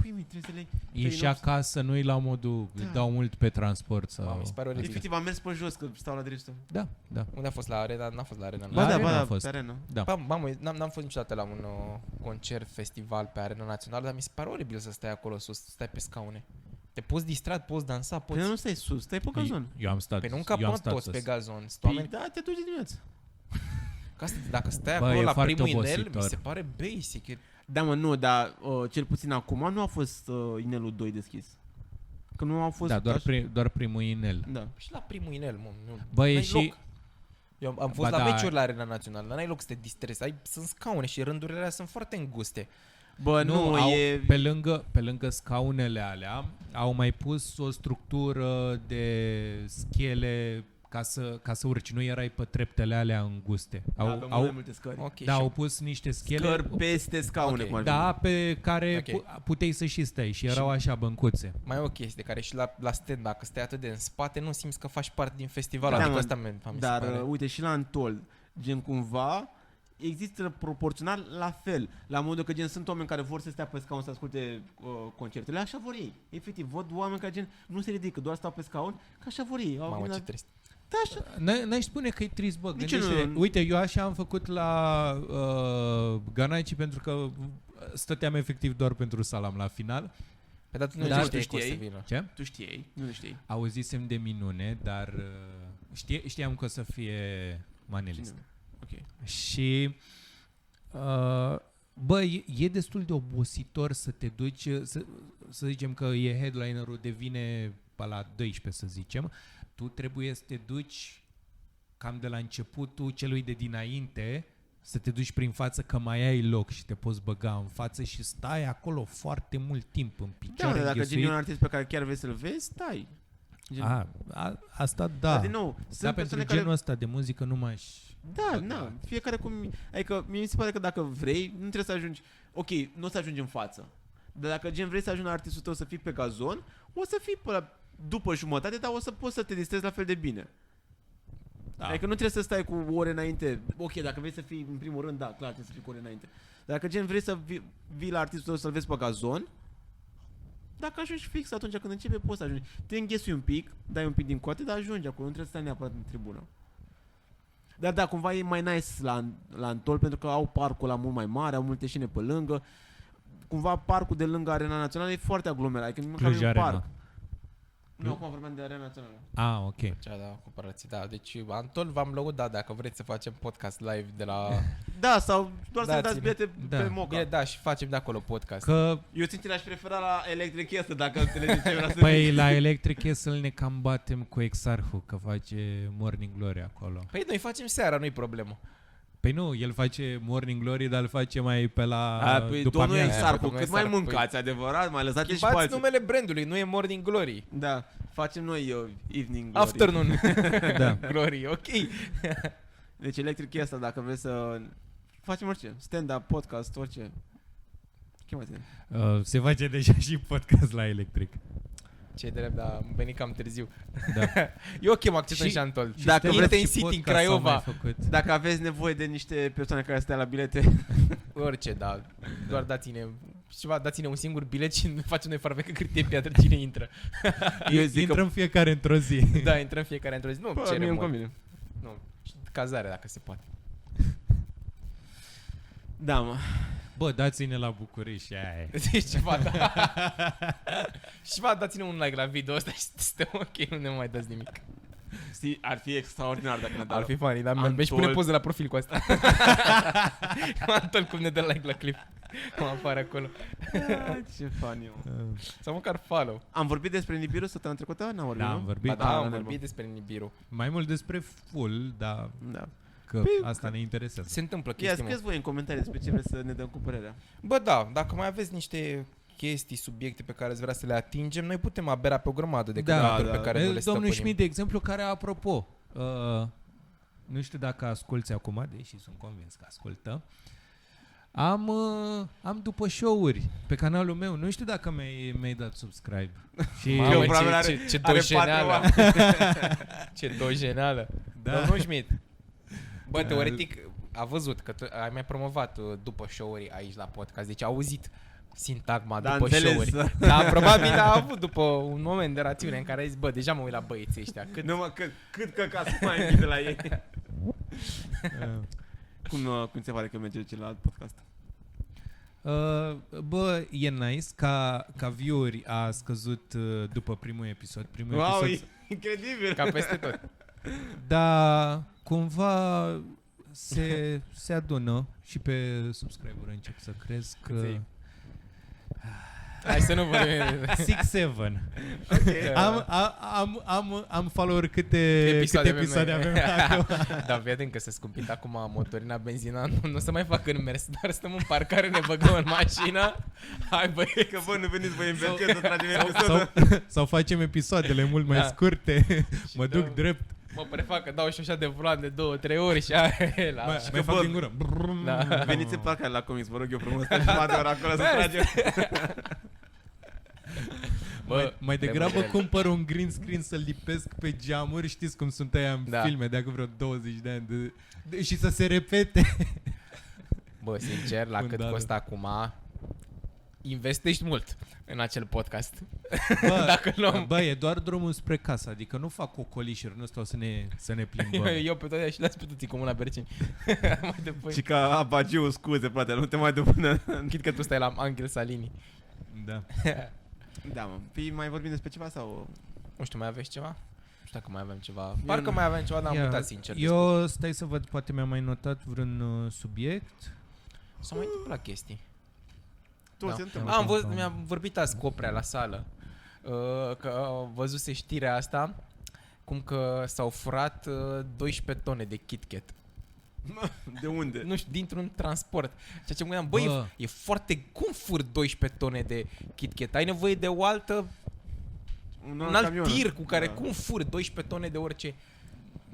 păi mi 300 de lei. E și acasă, nu-i la modul, îi dau mult pe transport sau... Efectiv am mers pe jos, că stau la dreptul. Da. Unde a fost? La Arena? N-a fost la Arena. Ba, pe Arena. Da. Mamă, n-am fost niciodată la un concert, festival pe Arena Națională, dar mi se pare oribil să stai acolo sus, să stai pe scaune. Te poți distra, poți dansa, poți... Păi nu stai sus, stai pe gazon. Eu am stat. Păi nu încapă toți pe gazon. Păi da, te duci de dimineață. Dacă stai acolo la primul inel, mi se pare basic. Da, mă, nu, dar cel puțin acum nu a fost inelul 2 deschis. Că nu au fost... Da, doar primul inel. Da. Și la primul inel, mă, nu. Bă, e și... Loc. Eu am fost la meciuri la Arena Națională, dar n-ai loc să te distrezi. Sunt scaune și rândurile alea sunt foarte înguste. Bă, nu e... Pe lângă scaunele alea au mai pus o structură de schele ca să urci, nu erai pe treptele alea înguste. Au multe scări. Okay, da, au pus niște schele. Scări peste scaune, cum ar fi. Da, pe care puteai să și stai și erau așa băncuțe. Mai e o chestie, care și la stand, dacă stai atât de în spate, nu simți că faci parte din festival. Da, adică asta dar uite, și la Antol, gen cumva, există proporțional la fel. La modul că gen sunt oameni care vor să stea pe scaun să asculte concertele, așa vor ei. Efectiv, văd oameni care gen nu se ridică, doar stau pe scaun, că așa vor ei. Mamă, ce trist. Da, așa. N-aș spune că e trist, bă. Uite, eu așa am făcut la Ganaci pentru că stăteam efectiv doar pentru Salam la final. Pe dar tu nu știai că o să vină. Ce? Tu știai? Nu știi. Auzisem de minune, dar știam că o să fie manelist. Ok. Și bă, e destul de obositor să te duci, să zicem că e headlinerul, devine pe la 12, să zicem. Tu trebuie să te duci cam de la începutul celui de dinainte, să te duci prin față că mai ai loc și te poți băga în față și stai acolo foarte mult timp în picioare. Da, dacă gen e un artist pe care chiar vrei să-l vezi, stai. Asta da. Dar din nou, sunt pentru genul ăsta de muzică nu m-aș... Da, fiecare cum... Adică mie mi se pare că dacă vrei, nu trebuie să ajungi... Ok, nu o să ajungi în față. Dar dacă gen vrei să ajungi la artistul tău să fii pe gazon, o să fii după jumătate, dar o să poți să te distrezi la fel de bine. Da. Adică nu trebuie să stai cu ore înainte. Ok, dacă vrei să fii în primul rând, da, clar, trebuie să fii cu ore înainte. Dar dacă gen vrei să vii la artistul tău să-l vezi pe gazon, dacă ajungi fix atunci când începe, poți să ajungi. Te înghesui un pic, dai un pic din coate, dar ajungi acolo, nu trebuie să stai neapărat în tribună. Dar da, cumva e mai nice la Antol pentru că au parcul ăla mult mai mare, au multe șine pe lângă. Cumva parcul de lângă Arena Națională e foarte aglomerat, adică măcar e un parc. Nu, acum vorbeam de Arena Națională. Ah, ok. Cea de comparație, da. Deci, Antol, v-am lăudat dacă vreți să facem podcast live de la... Da, sau doar să-mi dați Dați-ne. bilete Da. pe Moca. Bine, da, și facem de acolo podcast. Că, Eu sincer aș prefera la Electric Castle, dacă înțelegeți ce vreau să păi, zic. la Electric Castle ne cam batem cu Exarhul, că face Morning Glory acolo. Păi noi facem seara, nu-i problemă. Păi nu, el face Morning Glory, dar îl face mai pe la Păi după domnul amiază. Exarcu, Domnul cât mai Exarcu, mâncați, adevărat, mai lăsați și pe Schimbați alții. numele brandului, nu e Morning Glory. Da, facem noi Evening Glory. Afternoon Da. Glory, ok. Deci Electric Castle, dacă vreți să facem orice, stand-up, podcast, orice. Chemați-ne. Se face deja și podcast la Electric. Ce drept, dar am venit cam târziu. Da. Eu chem accent în Și- Șantol. Dacă vreți Intern și City în podcast s-au Craiova. mai făcut. Dacă aveți nevoie de niște persoane care stea la bilete, Orice, da. Doar dați-ne ceva, dați-ne un singur bilet și facem noi farmecă cârtie piatră cine intră. eu zic Intrăm că... fiecare într-o zi. Da, intrăm fiecare într-o zi. Nu, Bă, mie cerem îmi mult. convine. Nu, și cazare dacă se poate. Da, mă. Bă, dați-ne la București și aia e. Deci ceva, da. Și ceva, dați-ne un like la video ăsta și suntem ok, nu ne mai dați nimic. Ar fi extraordinar dacă ne Ar fi funny, dar Antol. și pune poză la profil cu asta. Antol cum ne dă like la clip. Cum apare acolo. Ce funny, mă. Sau măcar follow. Am vorbit despre Nibiru săptămâna trecută? N-am vorbit, Da, nu? am vorbit. Ba da, am da, vorbit despre Nibiru. Mai mult despre full, dar Da. că Păi, asta ne interesează. Se întâmplă Ia, chestii, mă. scrieți voi în comentarii despre ce vreți să ne dăm cu părerea. Bă, da, dacă mai aveți niște chestii, subiecte pe care ați vrea să le atingem, noi putem abera pe o grămadă de cântări pe care nu le Domnul stăpânim. Schmidt, de exemplu, care, apropo, nu știu dacă asculți acum, deși sunt convins că ascultă, am după show-uri pe canalul meu. Nu știu dacă mi-ai dat subscribe. Și Mamă, Eu probabil ce are dojeneală. Ce dojeneală. Da. Domnul Schmidt. Bă, Da. teoretic, a văzut că ai mai promovat după show-uri aici la podcast. Deci a auzit sintagma Da, după înțeles. show-uri. Dar probabil a avut după un moment de rațiune în care a zis, bă, deja mă uit la băieții ăștia. Cât... Nu, mă, cât căcat să mai închide la ei. Cum se pare că merge celălalt podcast? Bă, e nice ca view-uri a scăzut după primul episod. Primul Wow, episod, e incredibil. Ca peste tot. dar cumva se adună și pe subscriber încep să cresc. Câți-i? Hai să nu vorbim. 6-7. Okay. Am follower câte episoade avem acum. Dar vedem că se scumpit acum motorina, benzina, nu o să mai facă în mers, dar stăm în parcare, ne băgăm în mașină. Hai băi, Că bă, nu veniți voi în Belgiu să tragem episodul. sau facem episoadele mult mai Da. scurte. Mă dăm- duc drept. mă prefac că dau și așa de volan de 2-3 ori și aia la... Mai că, fac bă, din gură. Da. Veniți în parcare la comics, vă rog eu frumos, să jumătate de oră acolo să tragem. Mai trebuie degrabă greu. cumpăr un green screen să-l lipesc pe geamuri. Știți cum sunt aia în Da. filme de acum vreo 20 de ani și să se repete. Bă, sincer, la cât Fundală. costă acum, investești mult în acel podcast. Bă, Dacă luăm... bă, e doar drumul spre casă. Adică nu fac ocolișuri, nu stau să ne plimbăm. Eu pe toate și le-ați pe toții comun la Berceni. Mai depoi. Și ca abagiu, scuze, frate, nu te mai duc până... Chit că tu stai la Angel Salini. Da. Da, mă. Păi mai vorbim despre ceva sau... Nu știu, mai aveți ceva? Nu știu dacă mai avem ceva. Parcă mai avem ceva, dar am Ia, uitat sincer. Eu stai să văd, poate mi-am mai notat vreun subiect. S-au mai întâmplat chestii. Tot Da. se întâmplă. Mi-am vorbit azi cu Oprea la sală. Că văzuse știrea asta. Cum că s-au furat 12 tone de KitKat. De unde? Nu știu, dintr-un transport. Ceea ce mă gândeam, băi, Bă. e foarte... Cum fur 12 tone de KitKat? Ai nevoie de o altă... Un alt camion. tir cu care... Da. Cum furi 12 tone de orice?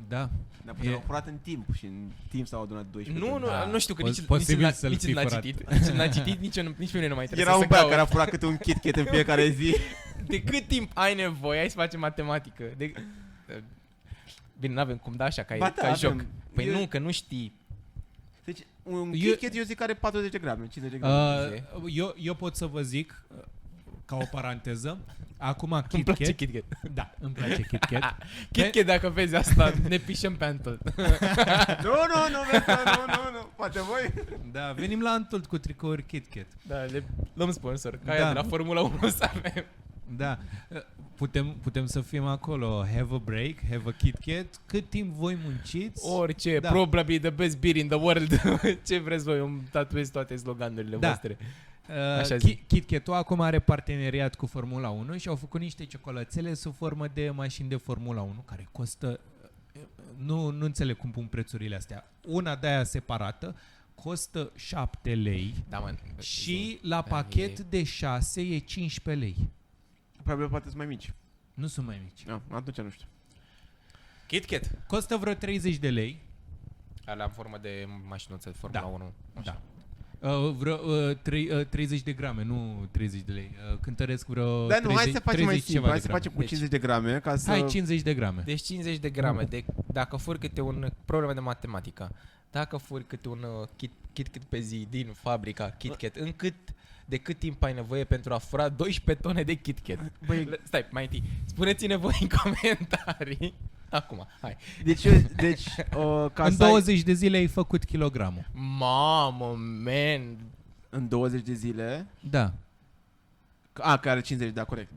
Da. Dar poate l-au furat în timp și în timp s-au adunat 12. Nu, Da. nu știu, că Posibil nici să-l nici fi n-a furat. citit. Nici n-a citit, nici pe mine nu mai trebuie Era să un băiat caut. care a furat câte un KitKat în fiecare zi. De cât timp ai nevoie? Hai să facem matematică. Bine, n-avem cum da așa, ca, Ba ca da, joc. avem. Păi Eu- nu, că nu știi. Deci un Eu- KitKat eu zic că are 40 de grame, 50 de grame. Eu pot să vă zic, ca o paranteză, acum Îmi place KitKat. KitKat. Da, îmi place KitKat. KitKat, dacă vezi asta, ne pișăm pe Antol. Nu, poate voi. Da, venim la Antol cu tricouri KitKat. Da, le luăm sponsor. Ca Da. aia de la Formula 1 să avem. Da. putem să fim acolo. Have a break, have a Kit Kat. Cât timp voi munciți? Orice, Da. probably the best beer in the world. Ce vreți voi, îmi tatuez toate sloganurile Da. voastre. Așa zic. Kit Kat-ul acum are parteneriat cu Formula 1 și au făcut niște ciocolățele sub formă de mașini de Formula 1 care costă, nu înțeleg cum pun prețurile astea. Una de aia separată costă 7 lei Da, mă. și la pachet de 6 e 15 lei. Probabil poate sunt mai mici. Nu sunt mai mici. No, atunci nu știu. Kit Kat. Costă vreo 30 de lei. Alea în formă de mașinuță de Formula Da. 1. Așa. Da. 30 de grame, nu 30 de lei. Cântăresc vreo Dar 30, nu, hai să facem mai 30 simplu. ceva Hai de să grame. facem cu Deci- 50 de grame ca să... Hai 50 de grame. Deci 50 de grame. Dacă furi câte un... Problemă de matematică. Dacă furi câte un Kit Kat pe zi din fabrica Kit Kat, de cât timp ai nevoie pentru a fura 12 tone de Kit Kat? Băi, Stai, mai întâi. Spuneți-ne voi în comentarii. Acum, hai. deci ca În să ai- 20 de zile ai făcut kilogramul. Mamă, man. în 20 de zile... Da. Care are 50, da, corect.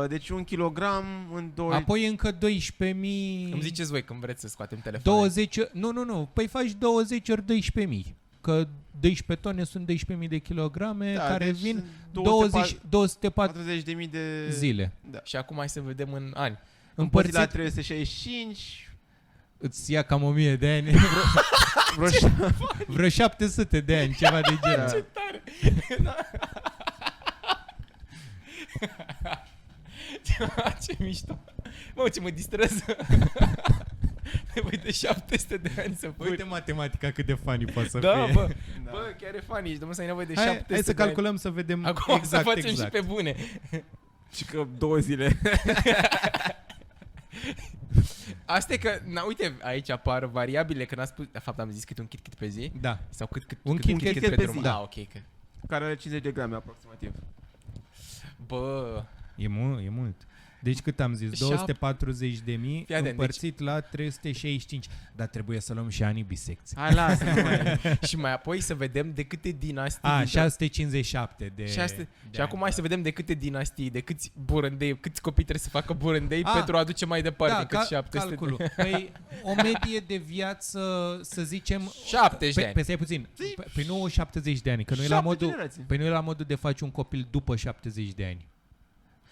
Deci 1 kilogram în 2... Apoi încă 12.000... Îmi ziceți voi când vreți să scoatem telefonul. 20... Nu. Păi faci 20 ori 12.000. Că 12 tone sunt 12.000 de kilograme care deci vin sunt 240 40.000 de zile. Da. Și acum hai să vedem în ani. Împărțit la Împărțit 365... îți ia cam 1000 de ani. Vreo Vreo 700 de ani, ceva de genul. Da. Ce tare! Ce mișto! Mă, ce mă distrează! Nevoie de 700 de ani să furi. Uite matematica cât de funny poate să Da, fie. bă, Da. bă, chiar e funny. Și să ai nevoie de Hai 700 să de ani. calculăm să vedem Acum exact, să facem exact. și pe bune. Și că 2 zile. Asta e că, uite, aici apar variabile, că n-am spus, de fapt am zis cât un Kit Kat pe zi. Da. Sau cât Un cât Kit Kat pe pe drum. zi. Da, Da. ok. Că, Care are 50 de grame aproximativ. bă, E mult. Deci cât am zis? 240.000 atent, împărțit la 365. Dar trebuie să luăm și anii bisecți. Hai, lasă, nu mai... și mai apoi să vedem de câte dinastii. A, dintre- 657 de... Și, de și acum ani. hai să vedem de câte dinastii, de câți burândei, câți copii trebuie să facă burândei A, pentru a aduce mai departe Da, decât 700 calculul. de... Păi, o medie de viață, să zicem... 70 de ani. Pe stai puțin. Păi nu 70 de ani, că nu e la 7 modul... generații. Păi nu e la modul de faci un copil după 70 de ani.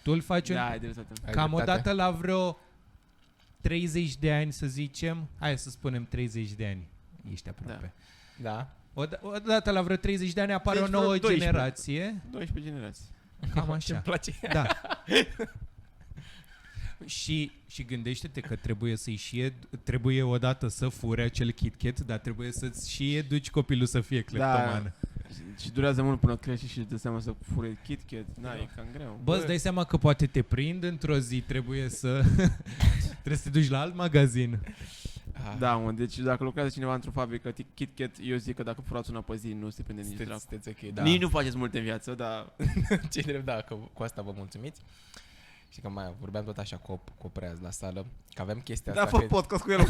Tu îl faci Da, ai dreptate. Ai cam o dreptate. dată la vreo 30 de ani, să zicem. Hai să spunem 30 de ani. Ești aproape. Da. O dată la vreo 30 de ani apare Deci o nouă vreo 12. generație. 12 generații. Cam Ce-mi așa. place. Da. și gândește-te că trebuie odată să fure acel Kit Kat, dar trebuie să-ți și educi copilul să fie cleptoman. Și durează mult până crește și îți dă seama să fure Kit Kat. Da, e cam greu. Bă, îți dai seama că poate te prind într-o zi, trebuie să te duci la alt magazin. Da, mă, deci dacă lucrează cineva într-o fabrică Kit Kat, eu zic că dacă furați una pe zi, nu se prinde nici dracu. Sunteți ok, da. Nici nu faceți multe în viață, dar... Ce drept, da, că cu asta vă mulțumiți. Și că mai vorbeam tot așa cu Opreaz la sală, că avem chestia Da, asta. fac podcast cu el.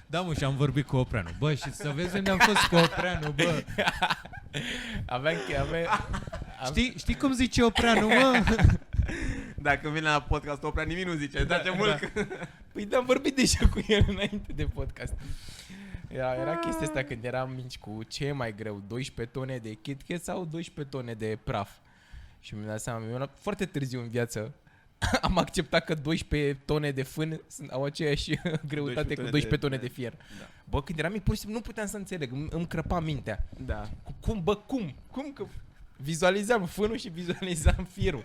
Da, mă, și am vorbit cu Opreanu. Bă, și să vezi unde am fost cu Opreanu, bă. Aveam Știi cum zice Opreanu, mă? Dacă vine la podcast Oprea, nimic nu zice. Da, mult. Păi da, am vorbit deja cu el înainte de podcast. Era chestia asta când eram mici cu ce e mai greu, 12 tone de Kit Kat sau 12 tone de praf. Și mi-am dat seama, foarte târziu în viață am acceptat că 12 tone de fân au aceeași greutate cu 12 tone de fier. Da. Bă, când eram mic, pur și simplu nu puteam să înțeleg, îmi crăpa mintea. Da. Cum că vizualizam fânul și vizualizam fierul.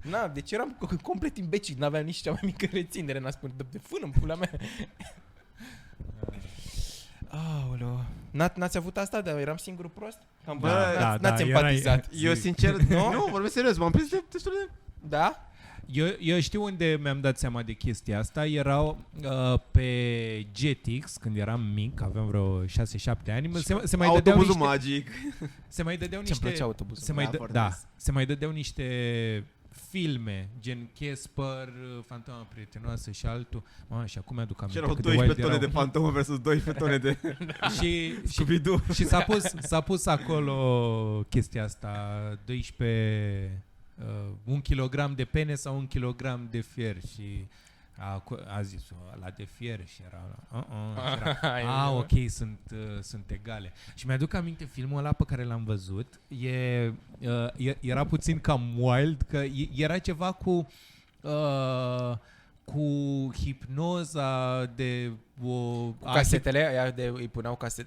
Na, deci eram complet imbecil, n-aveam nici cea mai mică reținere, n-a spune de fân în pula mea. Aoleu. N-ați avut asta? Dar eram singurul prost? Cam Bă, n-ați erai- empatizat. Eu sincer, nu, vorbesc serios, m-am prins destul de... Da? Eu știu unde mi-am dat seama de chestia asta. Erau pe Jetix, când eram mic, aveam vreo 6-7 ani. Se mai dădeau Autobuzul niște, magic. se mai dădeau Ce-mi niște plăcea autobuzul. se mai Da, dă, foarte da, nice. se mai dădeau niște filme, gen Casper, Fantoma prietenoasă și altul. Mamă, și acum mi-aduc Și aminte erau cât de 12 wild tone de erau. fantomă versus 12 tone de și Scooby-Doo. și s-a pus acolo chestia asta, 12, 1 kilogram de pene sau 1 kilogram de fier și a zis la de fier și era ok, sunt egale. Și mi-aduc aminte filmul ăla pe care l-am văzut, era puțin cam wild, că era ceva cu hipnoza de Casetele, îi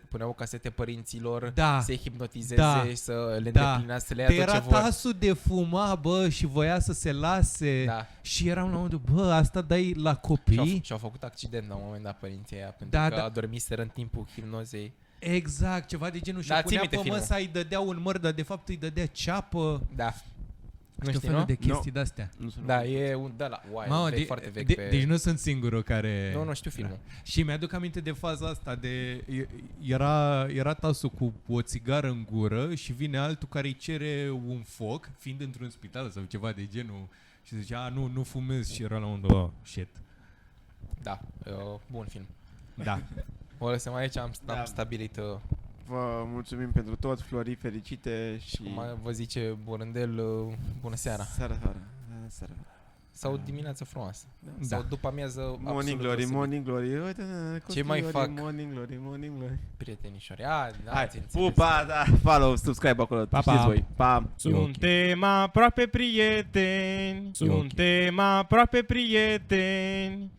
puneau casete părinților, Da. să-i hipnotizeze, Da. să le Da. îndeplinească, să le ia Te tot ce era vor. tasul de fuma, bă, și voia să se lase. Da. Și eram la modul, bă, asta dai la copii? Și-au făcut accident la un moment dat părinții aia, pentru Da, că da. adormiseră în timpul hipnozei. Exact, ceva de genul. Și Da, țin punea minte pe filmul. măsa, îi dădea un măr, dar de fapt îi dădea ceapă. Da. Nu Tot știi, felul nu? de chestii de-astea. Nu sunt Da, e un de la wild, Mamă, foarte vechi pe... deci nu sunt singurul care... Nu știu filmul. Și mi-aduc aminte de faza asta de era tasul cu o țigară în gură și vine altul care îi cere un foc, fiind într-un spital sau ceva de genul, și zicea, nu fumez, și era la un shit. Da, bun film. Da. O lăsăm aici, am Da. stabilit, Vă mulțumim pentru tot, Florii fericite și cum vă zice Borândel, bună seara. Seara. Sau dimineața frumoasă. Da. Sau după amiază Morning absolut glory, deosebit. morning glory. Uite, Ce mai fac? Morning glory, morning glory. Prietenișori. Hai, ți-înțeles. pupa, da, follow, subscribe acolo. Pa, pa. Știți voi. Pa. Suntem aproape prieteni. Suntem aproape prieteni.